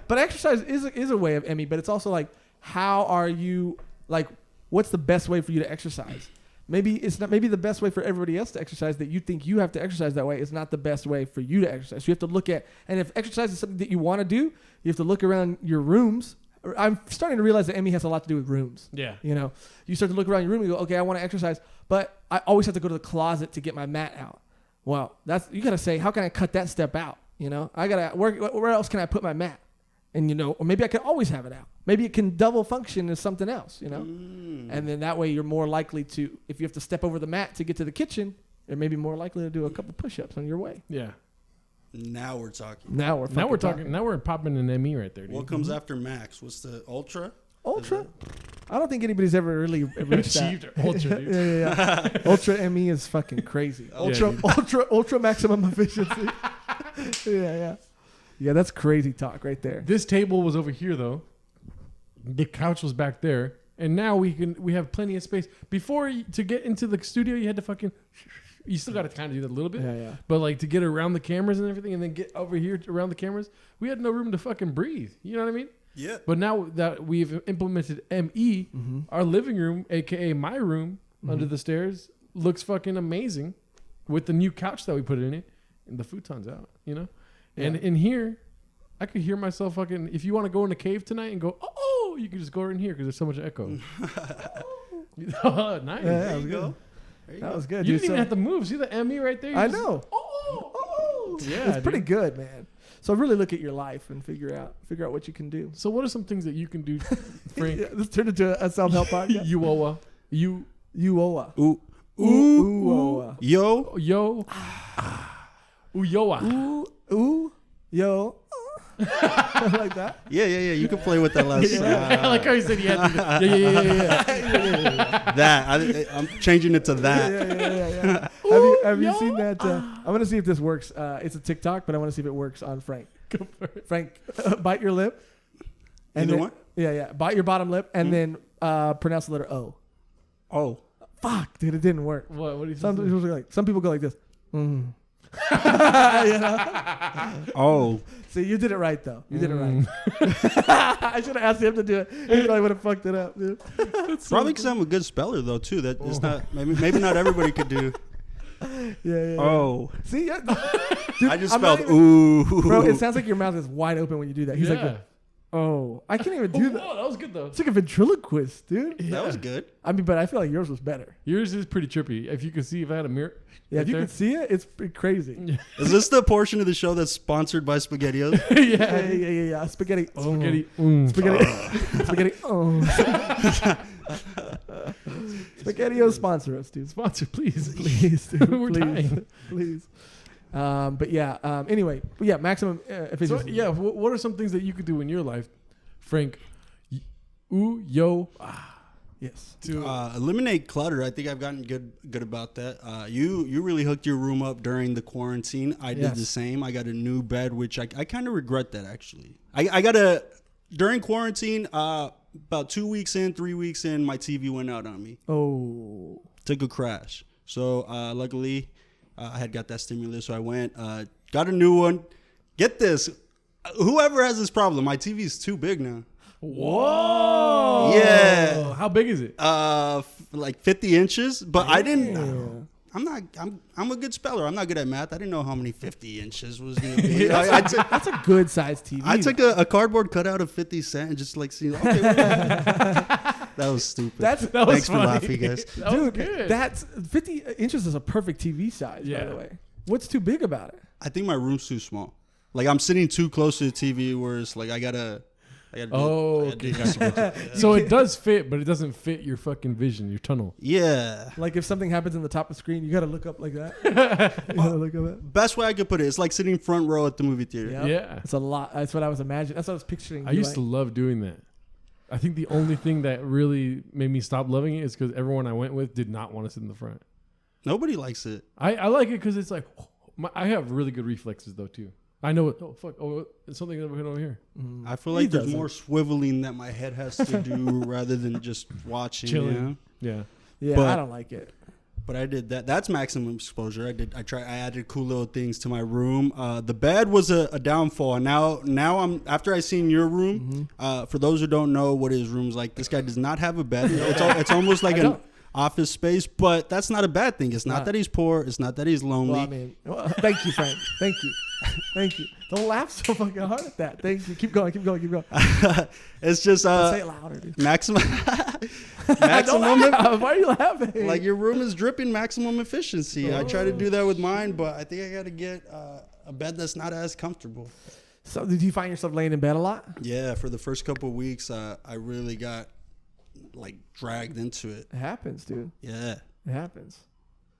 But exercise is a way of ME, but it's also like, how are you, like, what's the best way for you to exercise? Maybe it's not, maybe the best way for everybody else to exercise that you think you have to exercise that way is not the best way for you to exercise. So you have to look at, and if exercise is something that you want to do, you have to look around your rooms. I'm starting to realize that ME has a lot to do with rooms. Yeah. You know, you start to look around your room and you go, okay, I want to exercise, but I always have to go to the closet to get my mat out. Well, you got to say, how can I cut that step out? You know, where else can I put my mat? And, you know, or maybe I can always have it out. Maybe it can double function as something else, you know? And then that way you're more likely to, if you have to step over the mat to get to the kitchen, you're maybe more likely to do a couple push-ups on your way. Yeah. Now we're talking. Now we're talking. Now we're popping an ME right there, dude. What comes after Max? What's the Ultra? Ultra? I don't think anybody's ever really reached achieved that. Ultra, dude. Yeah. Ultra ME is fucking crazy. Ultra maximum efficiency. Yeah. Yeah, that's crazy talk right there. This table was over here though. The couch was back there, and now we have plenty of space. Before to get into the studio, you had to fucking. You still got to kind of do that a little bit. Yeah. But like to get around the cameras and everything, and then get over here around the cameras, we had no room to fucking breathe. You know what I mean? Yeah. But now that we've implemented ME, our living room, aka my room, under the stairs, looks fucking amazing, with the new couch that we put in it, and the futon's out. You know. And in here, I could hear myself fucking. If you want to go in the cave tonight and go, oh, you can just go in here because there's so much echo. Nice. There you go. That was good. You didn't even have to move. See the ME right there? I know. Oh, yeah, it's pretty good, man. So really look at your life and figure out what you can do. So what are some things that you can do, Frank? This turned into a self-help podcast. Ulloa. Ulloa. Ooh. Ulloa. Yo. Ulloa. Ooh, yo. Like that? Yeah. You can play with that last. I like how you said you had to. Yeah. That I'm changing it to that. Yeah. Have you seen that? I'm gonna see if this works. It's a TikTok, but I want to see if it works on Frank. Go for it. Frank, bite your lip. Either one? Yeah. Bite your bottom lip and then pronounce the letter O. Oh. Fuck, dude, it didn't work. What do you Some people go like this. You know? Oh. See, you did it right though. You did it right. I should have asked him to do it. He probably would have fucked it up, dude. Probably because I'm a good speller though too. That it's not maybe not everybody could do. Yeah. Oh. See, yeah. Dude, I just spelled ooh. Bro, it sounds like your mouth is wide open when you do that. He's Yeah. like, oh, I can't even do that. Whoa, that was good though. It's like a ventriloquist, dude. That was good. I mean, but I feel like yours was better. Yours is pretty trippy. If you could see, if I had a mirror. Yeah, right if you there. can see it, it's pretty crazy. Is this the portion of the show that's sponsored by SpaghettiOs? Yeah. Spaghetti. Oh. Spaghetti. Spaghetti. Oh. SpaghettiOs sponsor us, dude. Sponsor, please. Please, dude. We're dying. Please. But yeah. Anyway, maximum efficiency. So, what are some things that you could do in your life, Frank? Yes. To Eliminate clutter. I think I've gotten good about that. You really hooked your room up during the quarantine. I did the same. I got a new bed, which I kind of regret that actually. I got during quarantine. About 2 weeks in, 3 weeks in, my TV went out on me. Oh. Took a crash. So luckily, I had got that stimulus. So I went, got a new one. Get this. Whoever has this problem, my TV is too big now. whoa. Yeah. How big is it? Like 50 inches. But I didn't. Yeah. I'm a good speller. I'm not good at math. I didn't know how many 50 inches was going to be. That's a good sized TV. I took a cardboard cutout of 50 Cent and just like see. Okay, that was stupid. That was Thanks funny. for laughing, guys. That was good. That's 50 inches is a perfect TV size, by the way. What's too big about it? I think my room's too small. Like I'm sitting too close to the TV, where it's like I gotta So it does fit, but it doesn't fit your fucking vision, your tunnel. Yeah. Like if something happens in the top of the screen, you got to look up like that. You gotta look up that. Best way I could put it, it's like sitting front row at the movie theater. Yep. Yeah. It's a lot. That's what I was imagining. That's what I was picturing. I used to love doing that. I think the only thing that really made me stop loving it is because everyone I went with did not want to sit in the front. Nobody likes it. I like it because it's like, I have really good reflexes though too. I know it. Oh fuck! Oh, it's something over here. I feel like there's more swiveling that my head has to do rather than just watching. Chilling. You know? Yeah. Yeah, I don't like it. But I did that. That's maximum exposure. I added cool little things to my room. The bed was a downfall. And now I'm after I seen your room. For those who don't know what his room's like, this guy does not have a bed. It's almost like an office space, but that's not a bad thing. It's not that he's poor. It's not that he's lonely. Well, I mean, thank you, Frank. Thank you. Thank you. Don't laugh so fucking hard at that. Thank you. Keep going. It's just say it louder, dude. maximum. Why are you laughing? Like your room is dripping maximum efficiency. I try to do that with mine, but I think I got to get a bed that's not as comfortable. So, did you find yourself laying in bed a lot? Yeah, for the first couple of weeks, I really got like dragged into it. It happens, dude. Yeah. It happens.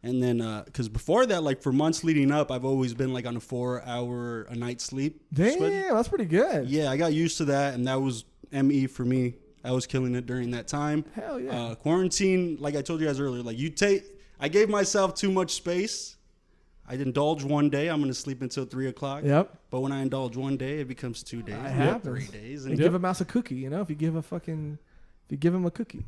And then, because before that, like for months leading up, I've always been like on a 4-hour a night sleep. Damn, that's pretty good. Yeah, I got used to that, and that was ME for me. I was killing it during that time. Hell yeah. Quarantine, like I told you guys earlier, like I gave myself too much space. I indulge one day, I'm going to sleep until 3 o'clock. Yep. But when I indulge one day, it becomes 2 days, It happens. 3 days. You And give a mouse a cookie, you know? If you give him a cookie.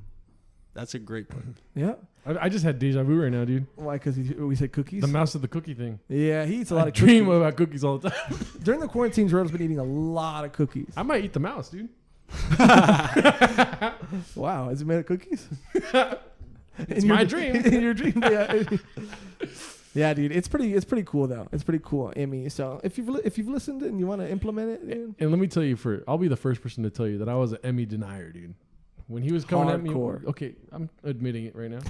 that's a great point. Yeah. I just had deja vu right now, dude. Why? Because we said cookies? The mouse of the cookie thing. Yeah, he eats a lot I of dream cookies. about cookies all the time. During the quarantine, Joshrardo's been eating a lot of cookies. I might eat the mouse, dude. Wow, is it made of cookies? It's my dream. In your dream, yeah. Yeah, dude, it's pretty cool though. It's pretty cool, Emmy. So if you've listened and you want to implement it, dude. And let me tell you, I'll be the first person to tell you that I was an Emmy denier, dude. When he was coming at me, okay, I'm admitting it right now.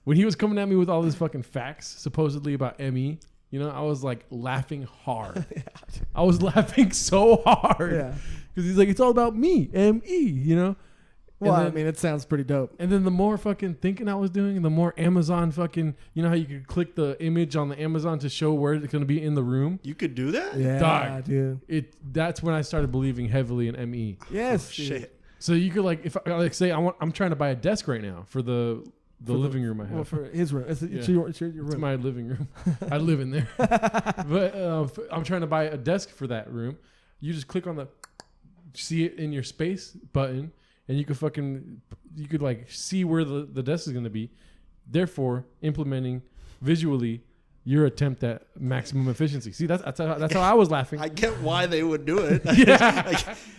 When he was coming at me with all these fucking facts, supposedly about Emmy, you know, I was like laughing hard. I was laughing so hard. Yeah. Because he's like, it's all about me, M-E, you know? Well, then, I mean, it sounds pretty dope. And then the more fucking thinking I was doing, the more Amazon fucking, you know how you could click the image on the Amazon to show where it's going to be in the room? You could do that? Yeah, Dog. dude. That's when I started believing heavily in ME. Yes, Shit. So you could like, if I like say I'm trying to buy a desk right now for the living room I have. Well, for his room. It's Yeah. your It's room. my living room. I live in there. But I'm trying to buy a desk for that room. You just click on the see it in your space button, and you could like see where the desk is going to be. Therefore, implementing visually your attempt at maximum efficiency. See, that's how I was laughing. I get why they would do it.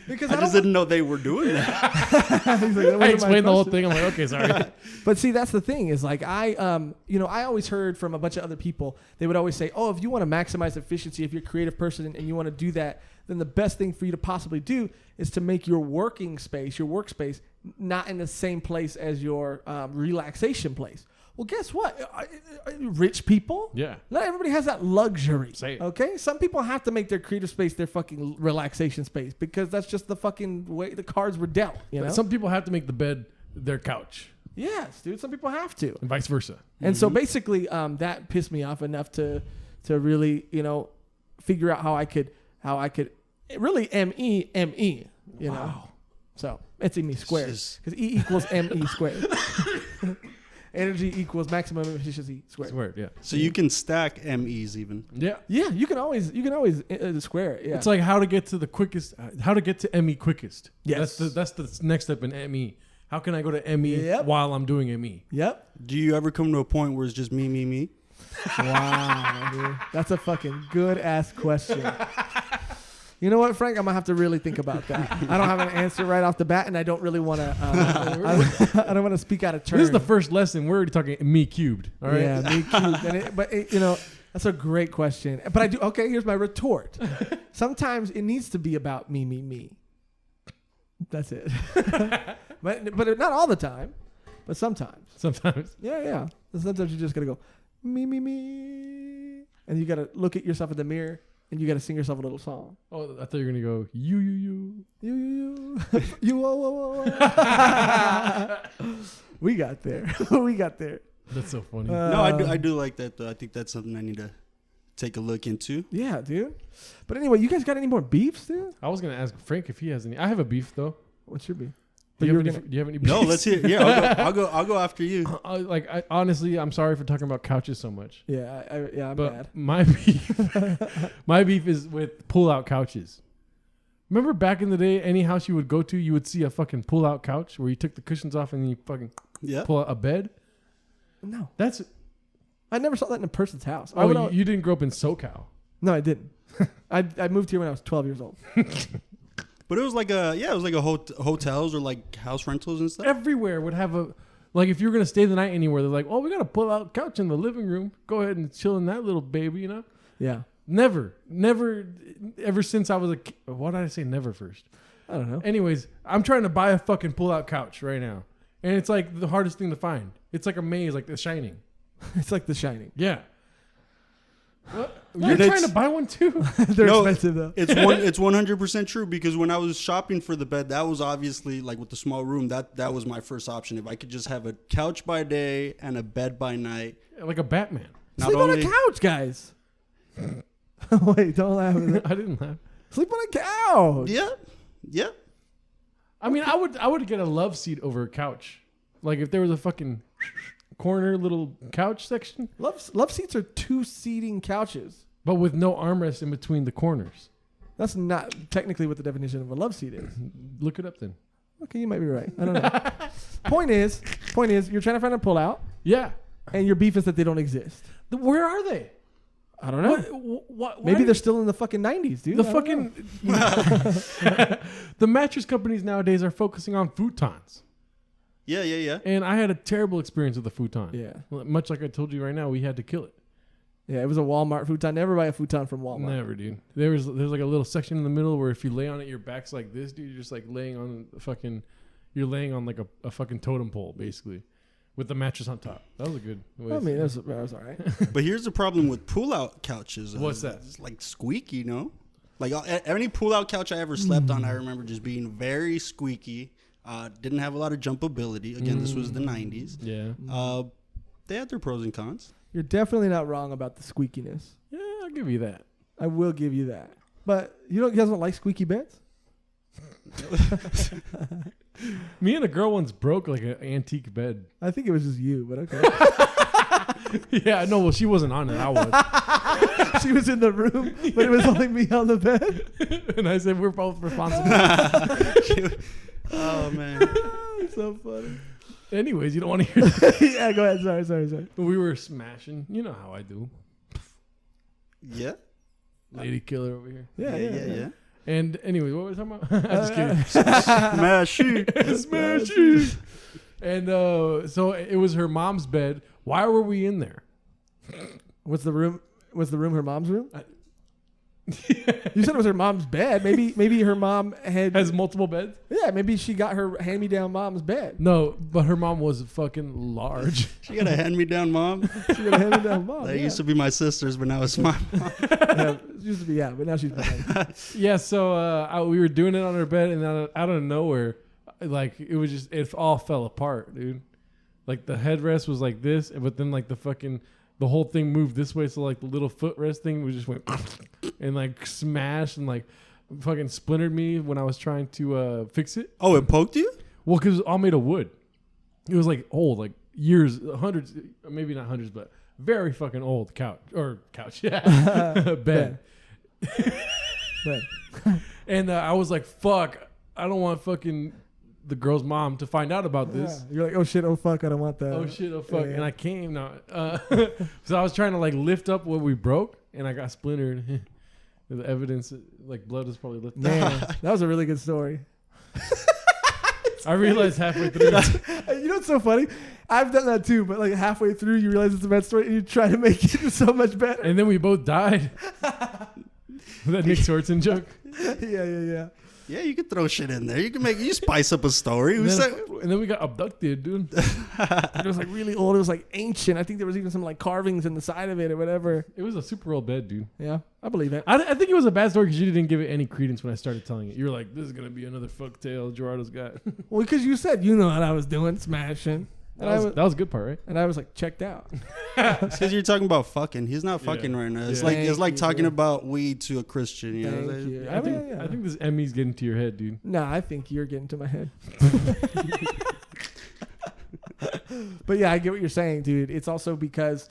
Because I just didn't know they were doing that. He's like, I explained the whole thing. I'm like, okay, sorry. But see, that's the thing is like I always heard from a bunch of other people. They would always say, oh, if you want to maximize efficiency, if you're a creative person and you want to do that, then the best thing for you to possibly do is to make your workspace, not in the same place as your relaxation place. Well, guess what? Rich people, Yeah. not everybody has that luxury. Say it. Okay, some people have to make their creative space their fucking relaxation space because that's just the fucking way the cards were dealt. You know, Some people have to make the bed their couch, yes, dude. Some people have to. and vice versa. And so basically, that pissed me off enough to really, figure out how I could really ME, you know. Wow. So it's me squared Just- because E equals ME squared. Energy equals maximum efficiency squared. Swear, yeah. So you can stack MEs even. Yeah. Yeah, you can always square it. Yeah. It's like how to get to the quickest, how to get to ME quickest. Yes. That's the next step in ME. How can I go to ME Yep. while I'm doing ME? Yep. Do you ever come to a point where it's just me? Wow, dude. That's a fucking good ass question. You know what, Frank? I'm gonna have to really think about that. I don't have an answer right off the bat, and I don't really want to. I don't want to speak out of turn. This is the first lesson. We're already talking me cubed. All right. Yeah, me too. That's a great question. But I do. Okay, here's my retort. Sometimes it needs to be about me. That's it. but not all the time. But sometimes. Sometimes. Yeah. Sometimes you just gotta go me, and you gotta look at yourself in the mirror. And you got to sing yourself a little song. Oh, I thought you were gonna go you. You. We got there. That's so funny. No, I do like that though. I think that's something I need to take a look into. Yeah, dude. But anyway, you guys got any more beefs, dude? I was gonna ask Frank if he has any. I have a beef though. What's your beef? Do you have any? Beefs? No, let's hear. Yeah, I'll go after you. Honestly, I'm sorry for talking about couches so much. Yeah, I'm But mad. my beef is with pull-out couches. Remember back in the day, any house you would go to, you would see a fucking pull-out couch where you took the cushions off and you fucking pull out a bed. No, That's I never saw that in a person's house. you didn't grow up in SoCal. No, I didn't. I moved here when I was 12 years old. But it was like hotels or like house rentals and stuff. Everywhere would have if you were gonna stay the night anywhere, they're like, oh, we got a pull-out couch in the living room. Go ahead and chill in that little baby, you know. Yeah. Never, ever since I was a kid. Why did I say never first? I don't know. Anyways, I'm trying to buy a fucking pull-out couch right now. And it's like the hardest thing to find. It's like a maze, like The Shining. It's like The Shining. Yeah. What? You're trying to buy one too? They're expensive though. It's 100% true because when I was shopping for the bed, that was obviously like with the small room. That was my first option. If I could just have a couch by day and a bed by night, Like a Batman. Sleep on a couch, guys. Wait, don't laugh at that. I didn't laugh. Sleep on a couch. Yeah. I mean, I would get a love seat over a couch. Like if there was a fucking corner little couch section, Love seats are 2-seating couches. but with no armrest in between the corners. That's not technically what the definition of a love seat is. Look it up then. Okay, you might be right. I don't know. Point is, you're trying to find a pullout, Yeah. and your beef is that they don't exist. Where are they? I don't know. What, Maybe they're still in the fucking 90s, dude. the fucking the mattress companies nowadays are focusing on futons. Yeah. And I had a terrible experience with the futon. Yeah. Much like I told you right now, we had to kill it. Yeah, it was a Walmart futon. Never buy a futon from Walmart. Never, dude. There's like a little section in the middle where if you lay on it, your back's like this, dude. You're just like laying on you're laying on like a fucking totem pole, basically, with the mattress on top. That was a good way. I mean, that was all right. But here's the problem with pull-out couches. What's that? It's like squeaky, you know? Like any pull-out couch I ever slept on, I remember just being very squeaky. Didn't have a lot of jumpability. Again, this was the 90s. Yeah. They had their pros and cons. You're definitely not wrong about the squeakiness. Yeah, I'll give you that. I will give you that. But you guys don't like squeaky beds? Me and a girl once broke like an antique bed. I think it was just you, but okay. Yeah, no, well, she wasn't on it. I was. She was in the room, but it was only me on the bed. And I said, we're both responsible. Oh, man. So funny. Anyways, you don't want to hear that. Yeah, go ahead. Sorry. We were smashing. You know how I do. Yeah. Lady killer over here. Yeah. And anyway, what was I talking about? I'm just kidding. Smashy. And so it was her mom's bed. Why were we in there? Was the room her mom's room? You said it was her mom's bed. Maybe her mom has multiple beds. Yeah, maybe she got her hand-me-down mom's bed. No, but her mom was fucking large. She got a hand-me-down mom. She got a hand-me-down mom. That used to be my sister's, but now it's my mom. Used to be, but now she's mine. Yeah, so we were doing it on her bed, and then out of nowhere, like it all fell apart, dude. Like the headrest was like this, but then like the whole thing moved this way, so like the little footrest thing we just went and like smashed and like fucking splintered me when I was trying to fix it. Oh, it poked you? Well, because it was all made of wood. It was like old, like years, hundreds, maybe not hundreds, but very fucking old couch, yeah, bed. And I was like, fuck, I don't want fucking the girl's mom to find out about this. Yeah. You're like, oh shit, oh fuck, I don't want that. Oh shit, oh fuck. Yeah. And I came now. So I was trying to like lift up what we broke, and I got splintered. The evidence, like blood was probably lifted. Man, that was a really good story. I realized halfway through. You know what's so funny? I've done that too, but like halfway through, you realize it's a bad story, and you try to make it so much better. And then we both died. That Nick Swartzen joke. Yeah. Yeah, you could throw shit in there. You spice up a story. And then we got abducted, dude. It was like really old. It was like ancient. I think there was even some like carvings in the side of it or whatever. It was a super old bed, dude. Yeah, I believe it. I think it was a bad story because you didn't give it any credence when I started telling it. You were like, this is going to be another fuck tale Joshrardo's got. Well, because you said you know what I was doing, smashing. That was a good part, right? And I was like checked out. It's because you're talking about fucking. He's not fucking right now. It's like talking about weed to a Christian. You know? Thank you. I think this Emmy's getting to your head, dude. Nah, I think you're getting to my head. But yeah, I get what you're saying, dude. It's also because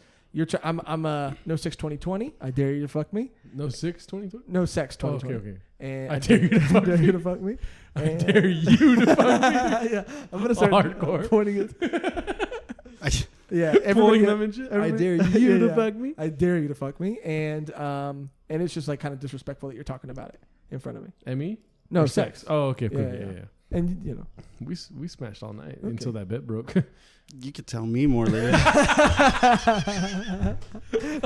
I'm no sex 2020. I dare you to fuck me. No 6/2020? No sex 2020. Okay. And I dare you to fuck me. You to fuck me. I dare you to fuck me. Yeah, I'm gonna start hardcore pointing it. Yeah, pulling them and shit. I dare you to fuck me. I dare you to fuck me, and it's just like kind of disrespectful that you're talking about it in front of me. Emmy? No, or sex. Oh, okay, cool. Yeah. And you know, we smashed all night until that bed broke. You could tell me more later.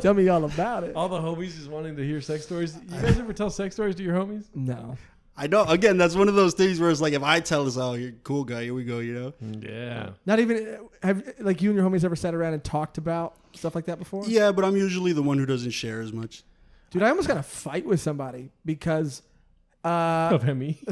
Tell me all about it. All the homies just wanting to hear sex stories. You guys ever tell sex stories to your homies? No. I know. Again, that's one of those things where it's like, if I tell us, oh, you're a cool guy, here we go, you know? Yeah. Not even, have like you and your homies ever sat around and talked about stuff like that before? Yeah, but I'm usually the one who doesn't share as much. Dude, I almost got a fight with somebody because... of Emmy.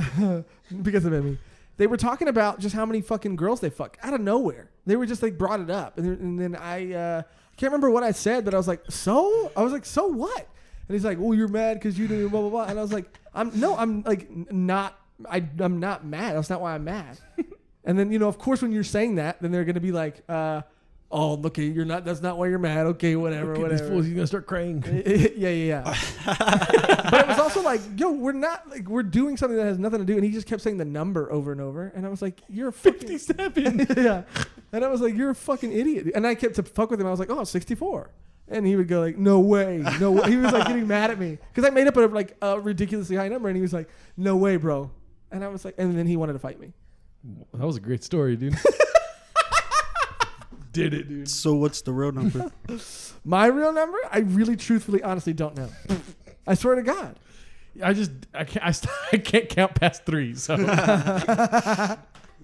Because of Emmy. They were talking about just how many fucking girls they fuck out of nowhere. They were just like brought it up. And then I can't remember what I said, but I was like, so? I was like, so what? And he's like, well, you're mad because you didn't blah, blah, blah. And I was like, I'm not mad. That's not why I'm mad. And then, you know, of course, when you're saying that, then they're going to be like, oh, look, you're not, that's not why you're mad. Okay, whatever. These fools, he's going to start crying. Yeah. But it was also like, yo, we're doing something that has nothing to do. And he just kept saying the number over and over. And I was like, you're a 57. Yeah. And I was like, you're a fucking idiot. And I kept to fuck with him. I was like, oh, 64. And he would go like, no way. No way. He was like getting mad at me. Because I made up a ridiculously high number. And he was like, no way, bro. And I was like, and then he wanted to fight me. That was a great story, dude. Did it, dude. So what's the real number? My real number? I really, truthfully, honestly don't know. I swear to God. I can't count past 3. So.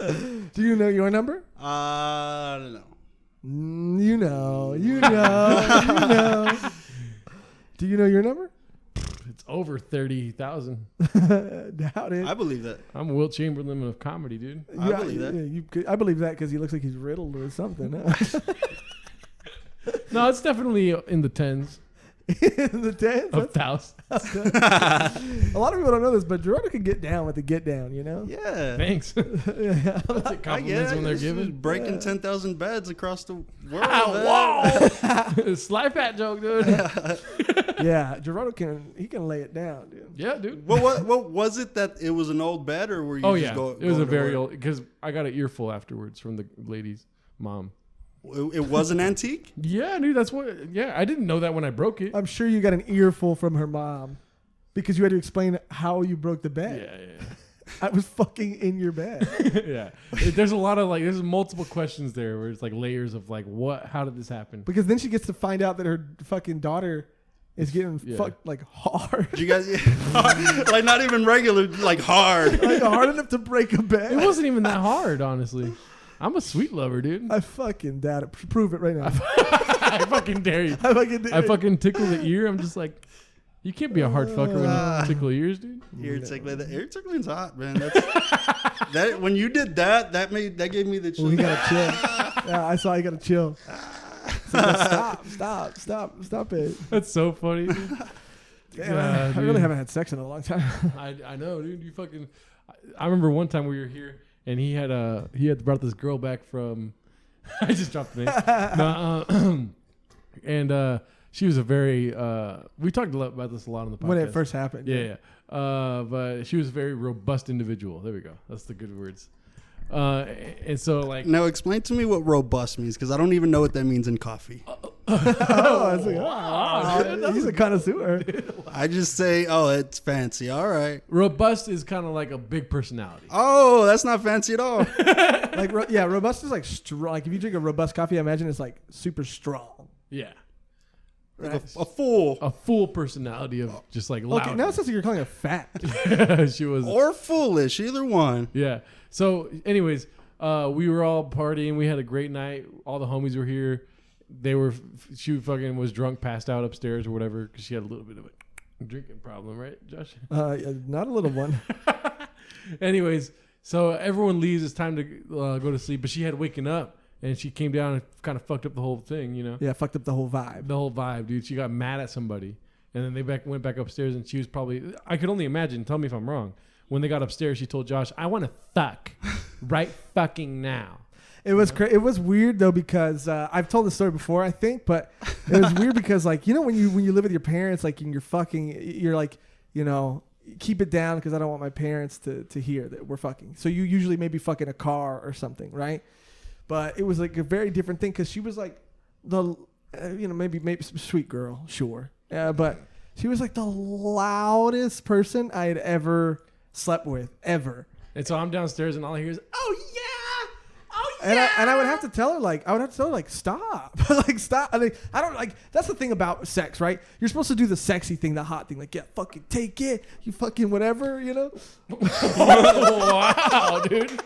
Do you know your number? I don't know. You know. Do you know your number? It's over 30,000. Doubt it. I believe that. I'm Wilt Chamberlain of comedy, dude. I believe that. I believe that because he looks like he's riddled with something. Huh? No, it's definitely in the tens In the tens? of thousands. A lot of people don't know this, but Joshrardo can get down with the get down, you know? Yeah. Thanks. Yeah. I'll take compliments when they're this is given. breaking 10,000 beds across the world. Whoa! Slide fat joke, dude. Yeah, Joshrardo can lay it down, dude. Yeah, dude. What was it that it was an old bed or were you Oh just yeah, go, it was going a to very work? old because I got an earful afterwards from the lady's mom. It was an antique? Yeah, dude, that's what. Yeah, I didn't know that when I broke it. I'm sure you got an earful from her mom because you had to explain how you broke the bed. Yeah, I was fucking in your bed. yeah. There's a lot of there's multiple questions there where it's like layers of like how did this happen? Because then she gets to find out that her fucking daughter is getting fucked like hard. Did you guys like not even regular, like hard? Like hard enough to break a bed. It wasn't even that hard, honestly. I'm a sweet lover, dude. I fucking doubt it. Prove it right now. I fucking dare you. I fucking tickle the ear. I'm just like, you can't be a hard fucker when you tickle ears, dude. Ear tickling. The ear tickling's hot, man. That when you did that gave me the chill. Well, you gotta chill. Yeah, I saw you gotta chill. So stop it. That's so funny, dude. Yeah, I really haven't had sex in a long time. I know, dude. You fucking. I remember one time we were here and he had brought this girl back from. I just dropped the name. No, and she was a very. We talked about this a lot on the podcast When it first happened. Yeah. But she was a very robust individual. There we go. That's the good words. And so like. Now explain to me what robust means because I don't even know what that means in coffee. He's a connoisseur. I just say, oh, it's fancy. All right. Robust is kind of like a big personality. Oh, that's not fancy at all. Robust is like strong. Like if you drink a robust coffee, I imagine it's like super strong. Yeah. Like a fool. A full personality of just like loud. Okay, now it sounds like you're calling her fat. She was. Or foolish, either one. Yeah. So, anyways, we were all partying. We had a great night. All the homies were here. She fucking was drunk, passed out upstairs or whatever because she had a little bit of a drinking problem, right, Josh? Not a little one. Anyways, so everyone leaves. It's time to go to sleep. But she had waken up and she came down and kind of fucked up the whole thing, you know? Yeah, fucked up the whole vibe. The whole vibe, dude. She got mad at somebody. And then they went back upstairs and she was probably, I could only imagine, tell me if I'm wrong. When they got upstairs, she told Josh, I want to fuck right fucking now. It was it was weird though because I've told this story before I think, but it was weird because like you know when you live with your parents like and you're like you know keep it down because I don't want my parents to hear that we're fucking. So you usually maybe fuck in a car or something, right? But it was like a very different thing because she was like the maybe sweet girl, sure, but she was like the loudest person I had ever slept with ever. And so I'm downstairs and all I hear is, oh yeah. And I would have to tell her like stop. Like stop. I don't like that's the thing about sex, right? You're supposed to do the sexy thing, the hot thing, like yeah, fucking take it, you fucking whatever, you know? Wow, dude.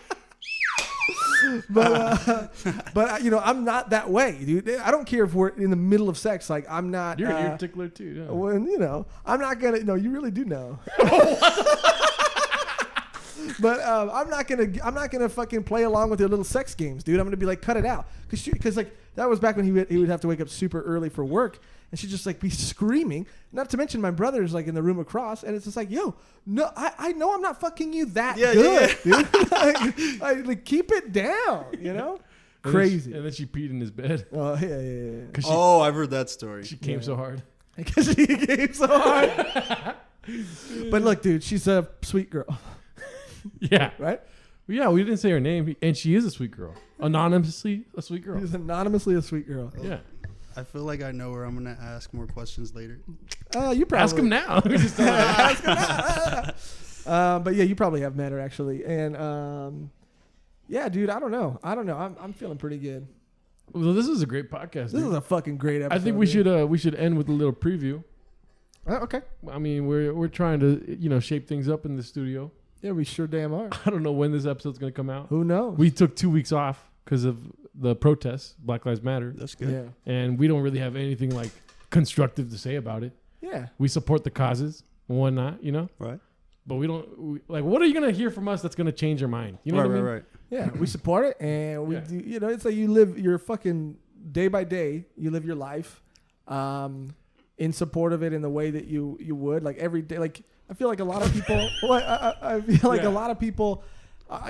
But you know, I'm not that way, dude. I don't care if we're in the middle of sex, like I'm not You're a tickler too, yeah. When you know, I'm not gonna no, you really do know. But I'm not gonna fucking play along with your little sex games, dude. I'm gonna be like, cut it out, because like that was back when he would have to wake up super early for work, and she'd just like be screaming. Not to mention my brother's like in the room across, and it's just like, yo, no, I know I'm not fucking you that good, dude. like keep it down, you know. Crazy. And then she peed in his bed. Oh yeah. Oh, I've heard that story. She came so hard. Because she came so hard. But look, dude, she's a sweet girl. Yeah. Right? Yeah, we didn't say her name, and she is a sweet girl. Anonymously a sweet girl. She's anonymously a sweet girl. Yeah. I feel like I know her. I'm going to ask more questions later. You probably ask him now. Ask him now. But yeah, you probably have met her actually. And yeah, dude, I don't know. I'm feeling pretty good. Well, this is a great podcast. This is a fucking great episode. I think we should end with a little preview. Okay. I mean, we're trying to shape things up in the studio. Yeah, we sure damn are. I don't know when this episode's going to come out. Who knows? We took 2 weeks off because of the protests, Black Lives Matter. That's good. Yeah. And we don't really have anything like constructive to say about it. Yeah. We support the causes. and whatnot, you know? Right. But like, what are you going to hear from us that's going to change your mind? You know what I mean? Right. Yeah, we support it, and we do, you know, it's like you live your fucking day by day. You live your life in support of it in the way that you would, like every day. Like I feel like a lot of people, I feel like a lot of people,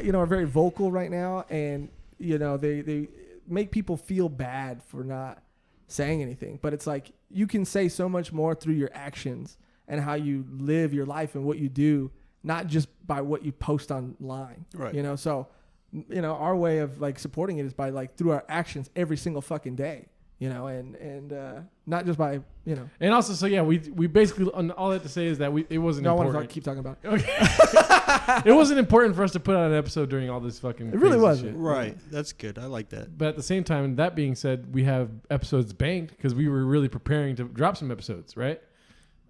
you know, are very vocal right now, and you know they make people feel bad for not saying anything. But it's like you can say so much more through your actions and how you live your life and what you do, not just by what you post online. Right. You know, so. You know, our way of like supporting it is by like through our actions every single fucking day, you know, and not just by, you know. And also, so yeah, we basically, all I have to say is that it wasn't No, important. I want to keep talking about it. Okay. It wasn't important for us to put out an episode during all this fucking It really crazy wasn't. shit. Right. That's good. I like that. But at the same time, that being said, we have episodes banked because we were really preparing to drop some episodes, right?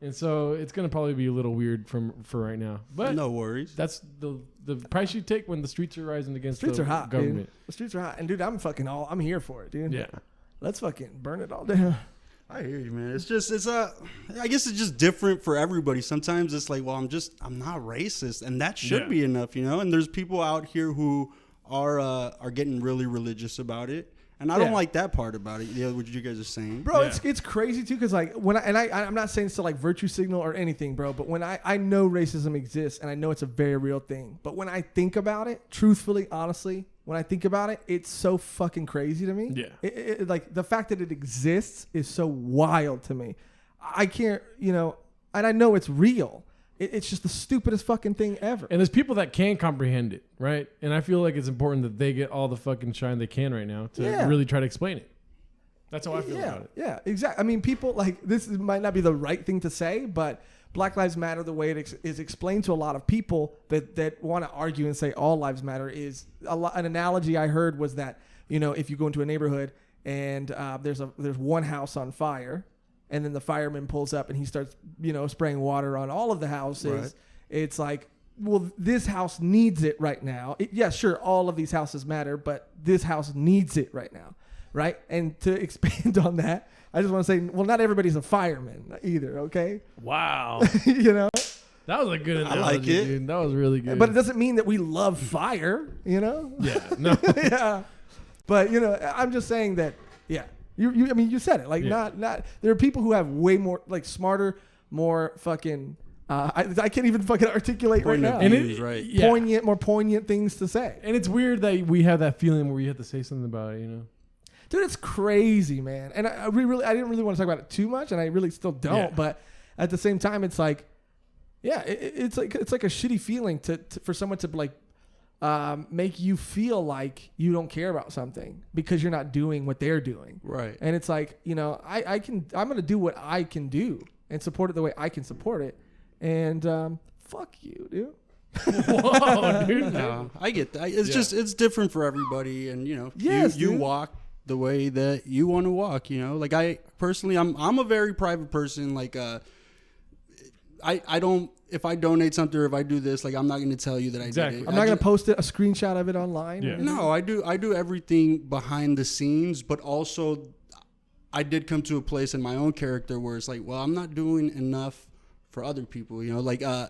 And so it's going to probably be a little weird for right now. But no worries. That's the price you take when the streets are rising against Streets the are hot, government. dude. The streets are hot. And dude, I'm here for it, dude. Yeah. Let's fucking burn it all down. I hear you, man. I guess it's just different for everybody. Sometimes it's like, well, I'm not racist, and that should be enough, you know? And there's people out here who are getting really religious about it. And I don't like that part about it. Yeah, what you guys are saying, bro. It's crazy too, because like when I'm not saying it's to like virtue signal or anything, bro. But when I know racism exists and I know it's a very real thing. But when I think about it, truthfully, honestly, when I think about it, it's so fucking crazy to me. Yeah, like the fact that it exists is so wild to me. I can't, you know, and I know it's real. It's just the stupidest fucking thing ever. And there's people that can comprehend it, right? And I feel like it's important that they get all the fucking shine they can right now to really try to explain it. That's how I feel about it. Yeah, exactly. I mean, people like this might not be the right thing to say, but Black Lives Matter, the way it is explained to a lot of people that want to argue and say all lives matter, is an analogy I heard was that, you know, if you go into a neighborhood and there's one house on fire, and then the fireman pulls up and he starts, you know, spraying water on all of the houses. Right. It's like, well, this house needs it right now. Sure, all of these houses matter, but this house needs it right now, right? And to expand on that, I just want to say, well, not everybody's a fireman either, okay? Wow. You know? That was a good analogy, I like it. dude. That was really good. But it doesn't mean that we love fire, you know? Yeah, no. Yeah. But, you know, I'm just saying that, yeah. I mean, you said it. Like, not. There are people who have way more, like, smarter, more fucking. I can't even fucking articulate right now. And More poignant things to say. And it's weird that we have that feeling where we have to say something about it, you know. Dude, it's crazy, man. And I didn't really want to talk about it too much, and I really still don't. Yeah. But at the same time, it's like, yeah, it's like a shitty feeling for someone to like. Make you feel like you don't care about something because you're not doing what they're doing. Right. And it's like, you know, I'm going to do what I can do and support it the way I can support it. And fuck you, dude. Whoa, dude. No, I get that. It's just, it's different for everybody. And, you know, you walk the way that you want to walk, you know, like I personally, I'm a very private person. Like, I don't, if I donate something or if I do this, like I'm not going to tell you that I did it. I'm not going to post a screenshot of it online. Yeah. No, I do everything behind the scenes, but also I did come to a place in my own character where it's like, well, I'm not doing enough for other people. You know, like I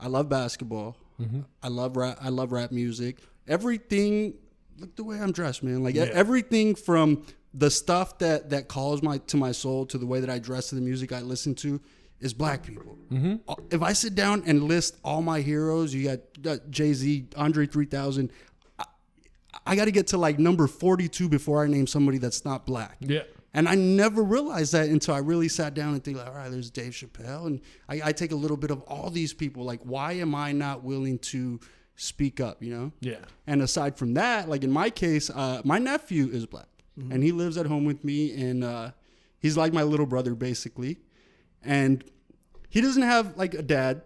love basketball. Mm-hmm. I love rap music. Everything, look the way I'm dressed, man. Like everything from the stuff that calls to my soul to the way that I dress to the music I listen to is black people. Mm-hmm. If I sit down and list all my heroes, you got Jay-Z, Andre 3000, I got to get to like number 42 before I name somebody that's not black. Yeah. And I never realized that until I really sat down and think like, all right, there's Dave Chappelle. And I take a little bit of all these people. Like, why am I not willing to speak up, you know? Yeah. And aside from that, like in my case, my nephew is black. Mm-hmm. And he lives at home with me. And he's like my little brother, basically. And he doesn't have like a dad,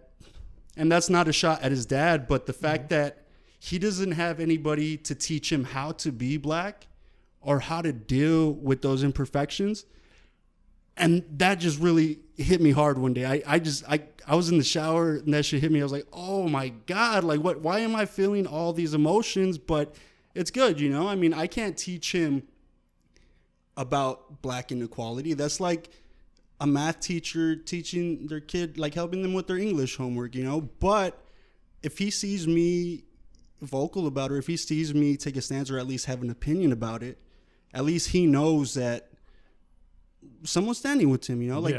and that's not a shot at his dad, but the fact that he doesn't have anybody to teach him how to be black or how to deal with those imperfections. And that just really hit me hard one day. I was in the shower and that shit hit me. I was like, oh my God, like why am I feeling all these emotions? But it's good, you know? I mean, I can't teach him about black inequality. That's like a math teacher teaching their kid, like helping them with their English homework, you know. But if he sees me vocal about it, or if he sees me take a stance or at least have an opinion about it, at least he knows that someone's standing with him, you know. Like,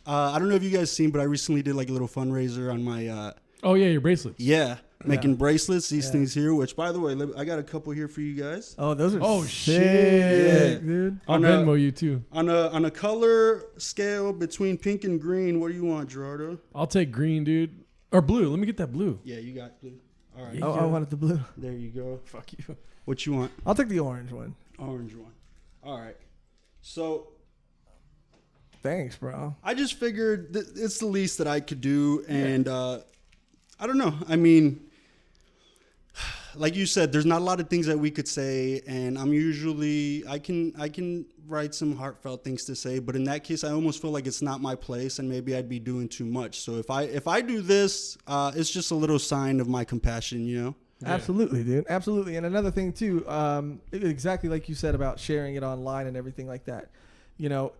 I don't know if you guys seen, but I recently did like a little fundraiser on my. Oh yeah, your bracelets. Yeah. Making bracelets, these things here, which, by the way, I got a couple here for you guys. Oh, those are shit, dude. I'll Venmo you too. On a color scale between pink and green, what do you want, Joshrardo? I'll take green, dude. Or blue. Let me get that blue. Yeah, you got blue. All right. Oh, I wanted the blue. There you go. Fuck you. What you want? I'll take the orange one. Orange one. All right. So... Thanks, bro. I just figured it's the least that I could do, and I don't know. I mean, like you said, there's not a lot of things that we could say, and I can write some heartfelt things to say, but in that case, I almost feel like it's not my place, and maybe I'd be doing too much. So if I do this, it's just a little sign of my compassion, you know. Yeah. Absolutely, dude. Absolutely. And another thing too, exactly like you said about sharing it online and everything like that. You know,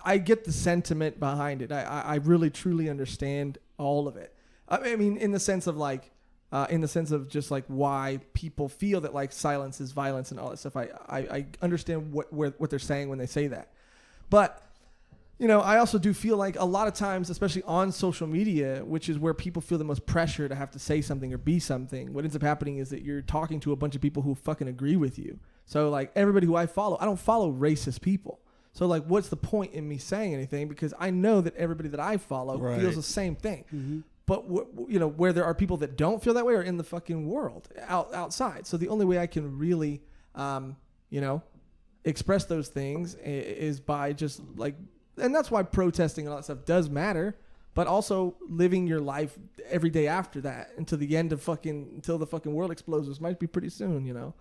I get the sentiment behind it. I really truly understand all of it. I mean, in the sense of like, just like why people feel that like silence is violence and all that stuff. I understand what they're saying when they say that. But, you know, I also do feel like a lot of times, especially on social media, which is where people feel the most pressure to have to say something or be something, what ends up happening is that you're talking to a bunch of people who fucking agree with you. So like everybody who I don't follow racist people. So, like, what's the point in me saying anything? Because I know that everybody that I follow feels the same thing. Mm-hmm. But, you know, where there are people that don't feel that way are in the fucking world, outside. So the only way I can really, you know, express those things is by just, like, and that's why protesting and all that stuff does matter, but also living your life every day after that until the end of until the fucking world explodes, which might be pretty soon, you know.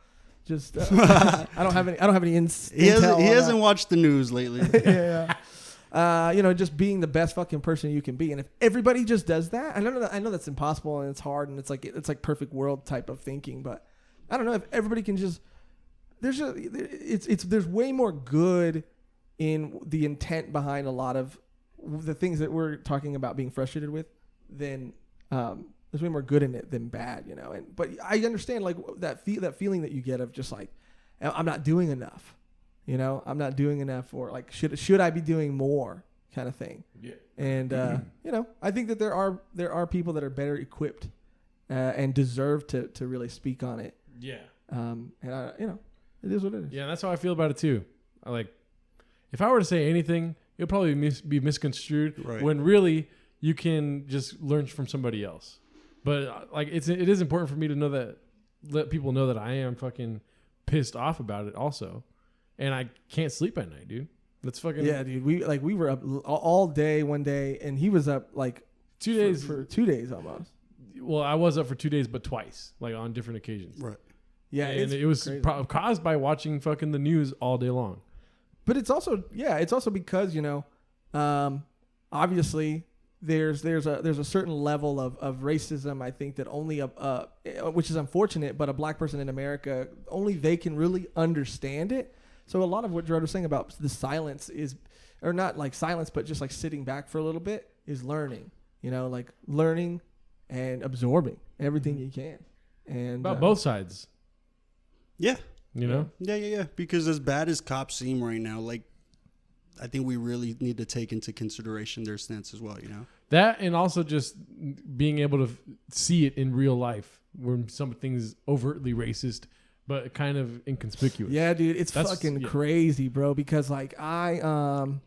Just I don't have any intel. He hasn't watched the news lately. Yeah. You know, just being the best fucking person you can be, and if everybody just does that, I know that's impossible and it's hard and it's like perfect world type of thinking, but I don't know if everybody can just. There's way more good in the intent behind a lot of the things that we're talking about being frustrated with than. There's way more good in it than bad, you know. But I understand like that feeling that you get of just like I'm not doing enough, you know. I'm not doing enough, or like should I be doing more, kind of thing. Yeah. And you know, I think that there are people that are better equipped and deserve to really speak on it. Yeah. And you know, it is what it is. Yeah, that's how I feel about it too. If I were to say anything, it'll probably be misconstrued when really you can just learn from somebody else. But like it is important for me to know that, let people know that I am fucking pissed off about it also, and I can't sleep at night, dude. That's fucking dude. We were up all day one day, and he was up like 2 days for 2 days almost. Well, I was up for 2 days, but twice, like on different occasions. Right. Yeah, and it was caused by watching fucking the news all day long. But it's also because, you know, obviously. There's a certain level of racism, I think, that only which is unfortunate, but a black person in America, only they can really understand it. So a lot of what Joshrardo was saying about the silence is, or not like silence, but just like sitting back for a little bit, is learning. You know, like learning and absorbing everything you can. And about both sides. Yeah. You know? Yeah. Because as bad as cops seem right now, like, I think we really need to take into consideration their stance as well, you know? That, and also just being able to see it in real life, where some things overtly racist, but kind of inconspicuous. Yeah, dude, it's fucking crazy, bro. Because like I don't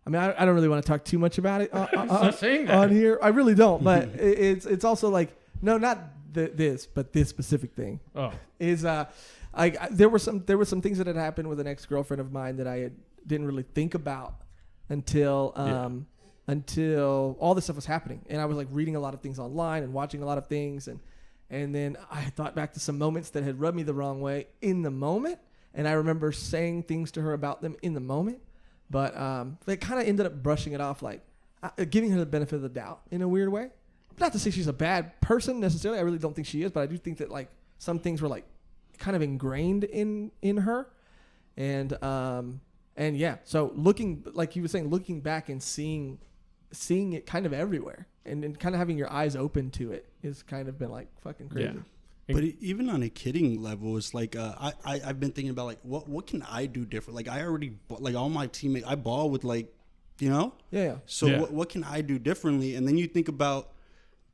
really want to talk too much about it on here. I really don't. But it's also like, no, not this, but this specific thing. Oh, is there were some things that had happened with an ex-girlfriend of mine that I didn't really think about until all this stuff was happening, and I was like reading a lot of things online and watching a lot of things, and then I thought back to some moments that had rubbed me the wrong way in the moment, and I remember saying things to her about them in the moment, but they kind of ended up brushing it off, like giving her the benefit of the doubt in a weird way. Not to say she's a bad person necessarily, I really don't think she is, but I do think that like some things were like kind of ingrained in her, and And yeah, so looking, like you were saying, looking back and seeing it kind of everywhere, and kind of having your eyes open to it is kind of been like fucking crazy. Yeah. But even on a kidding level, it's like I've been thinking about like what can I do different? Like I already like all my teammates, I ball with like, you know. Yeah. So what can I do differently? And then you think about.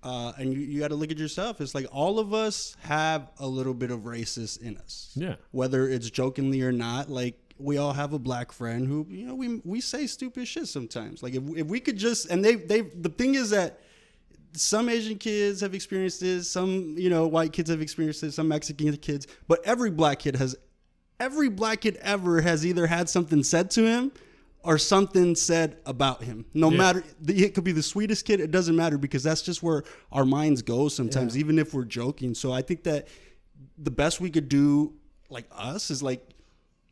And you got to look at yourself. It's like all of us have a little bit of racist in us. Yeah. Whether it's jokingly or not, like we all have a black friend who, you know, we say stupid shit sometimes. Like if we could just, and the thing is that some Asian kids have experienced this, some, you know, white kids have experienced this, some Mexican kids, but every black kid ever has either had something said to him or something said about him. No matter, it could be the sweetest kid. It doesn't matter because that's just where our minds go sometimes, even if we're joking. So I think that the best we could do, like us, is like,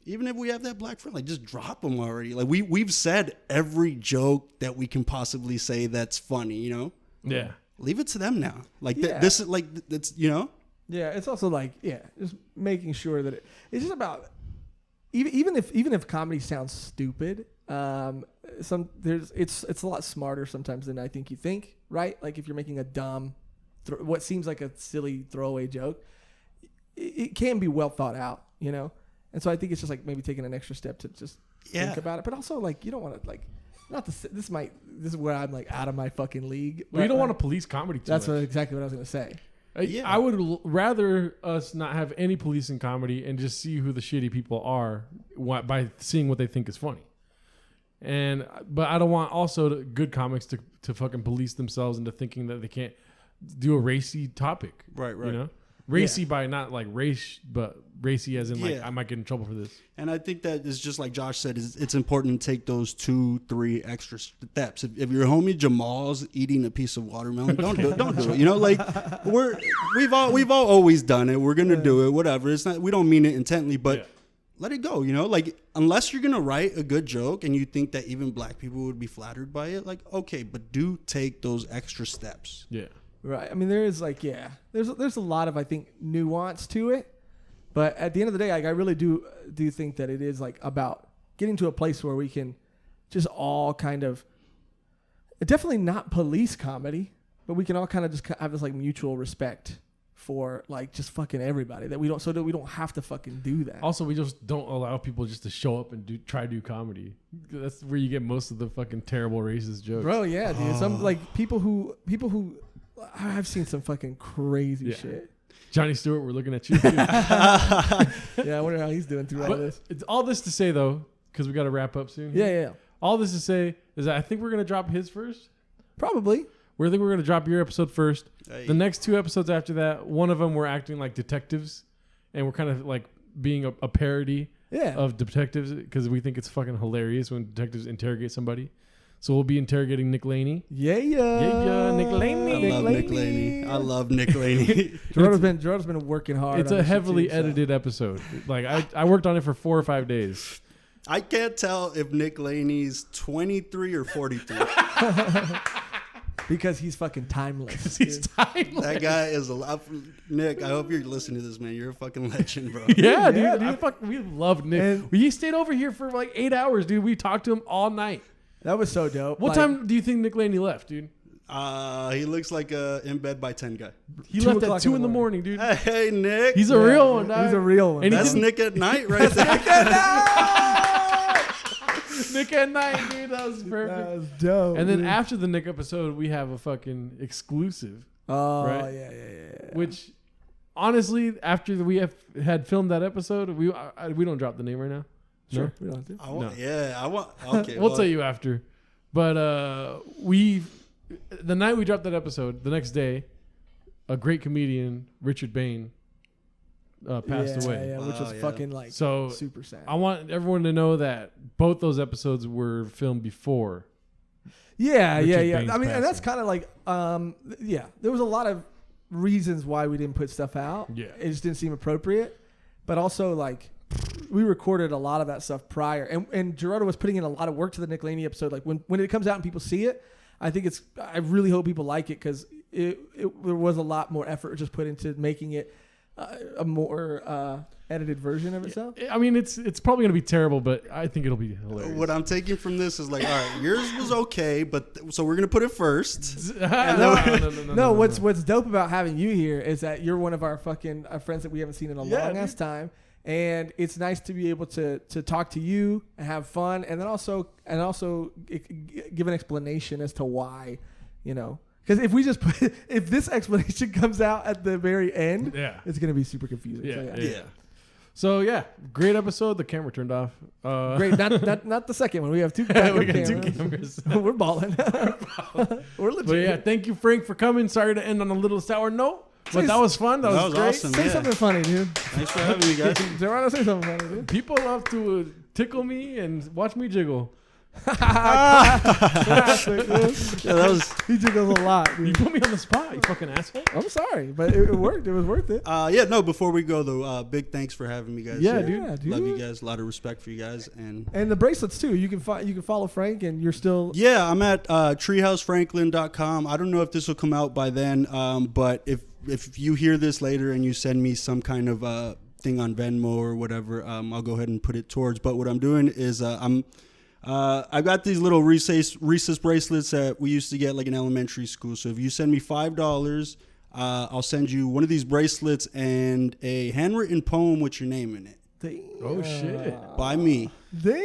even if we have that black friend, like just drop them already. Like we've said every joke that we can possibly say that's funny, you know? Yeah. Leave it to them now. Like this is like, that's, you know? Yeah. It's also like, just making sure that it's just about, even if comedy sounds stupid, it's a lot smarter sometimes than I think you think, right? Like if you're making a dumb, what seems like a silly throwaway joke, it can be well thought out, you know? And so I think it's just like maybe taking an extra step to just think about it. But also like, you don't want to like, this is where I'm like out of my fucking league. Well, you don't want to police comedy too That's much. exactly what I was going to say. I would rather us not have any police in comedy and just see who the shitty people are by seeing what they think is funny. But I don't want also good comics to fucking police themselves into thinking that they can't do a racy topic. Right. You know? Racy by not like race, but racy as in like I might get in trouble for this. And I think that is just like Josh said, it's important to take those 2-3 extra steps. If your homie Jamal's eating a piece of watermelon, don't do it. You know, like we've all always done it. We're gonna do it. Whatever. It's not. We don't mean it intently, but let it go. You know, like unless you're gonna write a good joke and you think that even black people would be flattered by it, like okay, but do take those extra steps. Yeah. Right. I mean, there is like, there's a lot of, I think, nuance to it. But at the end of the day, like, I really do think that it is like about getting to a place where we can just all kind of, definitely not police comedy, but we can all kind of just have this like mutual respect for like just fucking everybody that we don't have to fucking do that. Also, we just don't allow people just to show up and try to do comedy. That's where you get most of the fucking terrible racist jokes. Bro, yeah, dude. Some like people who I've seen some fucking crazy shit. Johnny Stewart, we're looking at you. I wonder how he's doing through all this. It's all this to say though, because we got to wrap up soon. Yeah. All this to say is that I think we're gonna drop his first. Probably. I think we're gonna drop your episode first. Hey. The next 2 episodes after that, one of them we're acting like detectives, and we're kind of like being a parody of detectives because we think it's fucking hilarious when detectives interrogate somebody. So we'll be interrogating Nick Laney. Yeah, Nick Laney. I love Nick Laney. Gerardo's been working hard. It's a heavily edited episode. Like I worked on it for 4 or 5 days. I can't tell if Nick Laney's 23 or 43. Because he's fucking timeless. He's timeless. That guy is Nick, I hope you're listening to this, man. You're a fucking legend, bro. Yeah, dude. We love Nick. He stayed over here for like 8 hours, dude. We talked to him all night. That was so dope. What time do you think Nick Laney left, dude? He looks like a in bed by 10 guy. He left at 2 in the morning, dude. Hey, Nick. He's a real one, dog. He's a real one. And that's Nick at night right there. Nick at night! Nick at night, dude. That was perfect. That was dope. And then after the Nick episode, we have a fucking exclusive. Oh, right? Yeah. Which, honestly, after we had filmed that episode, we don't drop the name right now. Sure. No? We don't have to. I want. Okay. We'll tell you after. But the night we dropped that episode, the next day, a great comedian, Richard Bain, passed away. Yeah, which was fucking like super sad. I want everyone to know that both those episodes were filmed before. Yeah. Bain's I mean, and that's passing. kind of like, there was a lot of reasons why we didn't put stuff out. Yeah. It just didn't seem appropriate. But also, like, we recorded a lot of that stuff prior. And Joshrardo was putting in a lot of work to the Nick Laney episode. Like, when it comes out and people see it, I really hope people like it because there was a lot more effort just put into making it a more edited version of itself? I mean, it's probably gonna be terrible, but I think it'll be hilarious. What I'm taking from this is like, all right, yours was okay, but so we're gonna put it first. No. What's dope about having you here is that you're one of our fucking friends that we haven't seen in a long ass time, and it's nice to be able to talk to you and have fun, and then also give an explanation as to why, Because if this explanation comes out at the very end, it's gonna be super confusing. Yeah. So yeah, great episode. The camera turned off. Great, not the second one. We have two. We got two cameras. We're balling. We're legit. But yeah, thank you, Frank, for coming. Sorry to end on a little sour note, but that was fun. That was great. Awesome. Say something funny, dude. Thanks for having me, guys. Joshrardo, say something funny, dude. People love to tickle me and watch me jiggle. Classic, dude. He jiggles a lot, dude. You put me on the spot, you fucking asshole. I'm sorry, but it worked. It was worth it. Before we go though, big thanks for having me, guys. Yeah, dude. Love you guys. A lot of respect for you guys, and the bracelets too. You can follow Frank, and you're still. Yeah, I'm at treehousefranklin.com. I don't know if this will come out by then, but if you hear this later and you send me some kind of thing on Venmo or whatever, I'll go ahead and put it towards. But what I'm doing is I got these little Reese's bracelets that we used to get like in elementary school. So if you send me $5, I'll send you one of these bracelets and a handwritten poem with your name in it. Damn. Oh shit! By me. Damn.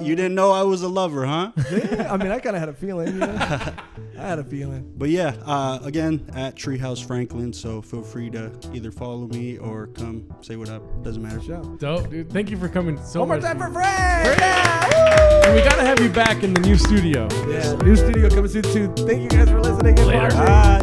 You didn't know I was a lover, huh? Damn. I mean, I kind of had a feeling. I had a feeling. But yeah, again, at Treehouse Franklin. So feel free to either follow me or come say what up. Doesn't matter. Dope, dude. Thank you for coming so much. much. One more time for Frank. Yeah. And we gotta have you back in the new studio. Yeah, new studio coming soon too. Thank you guys for listening. Later. Bye.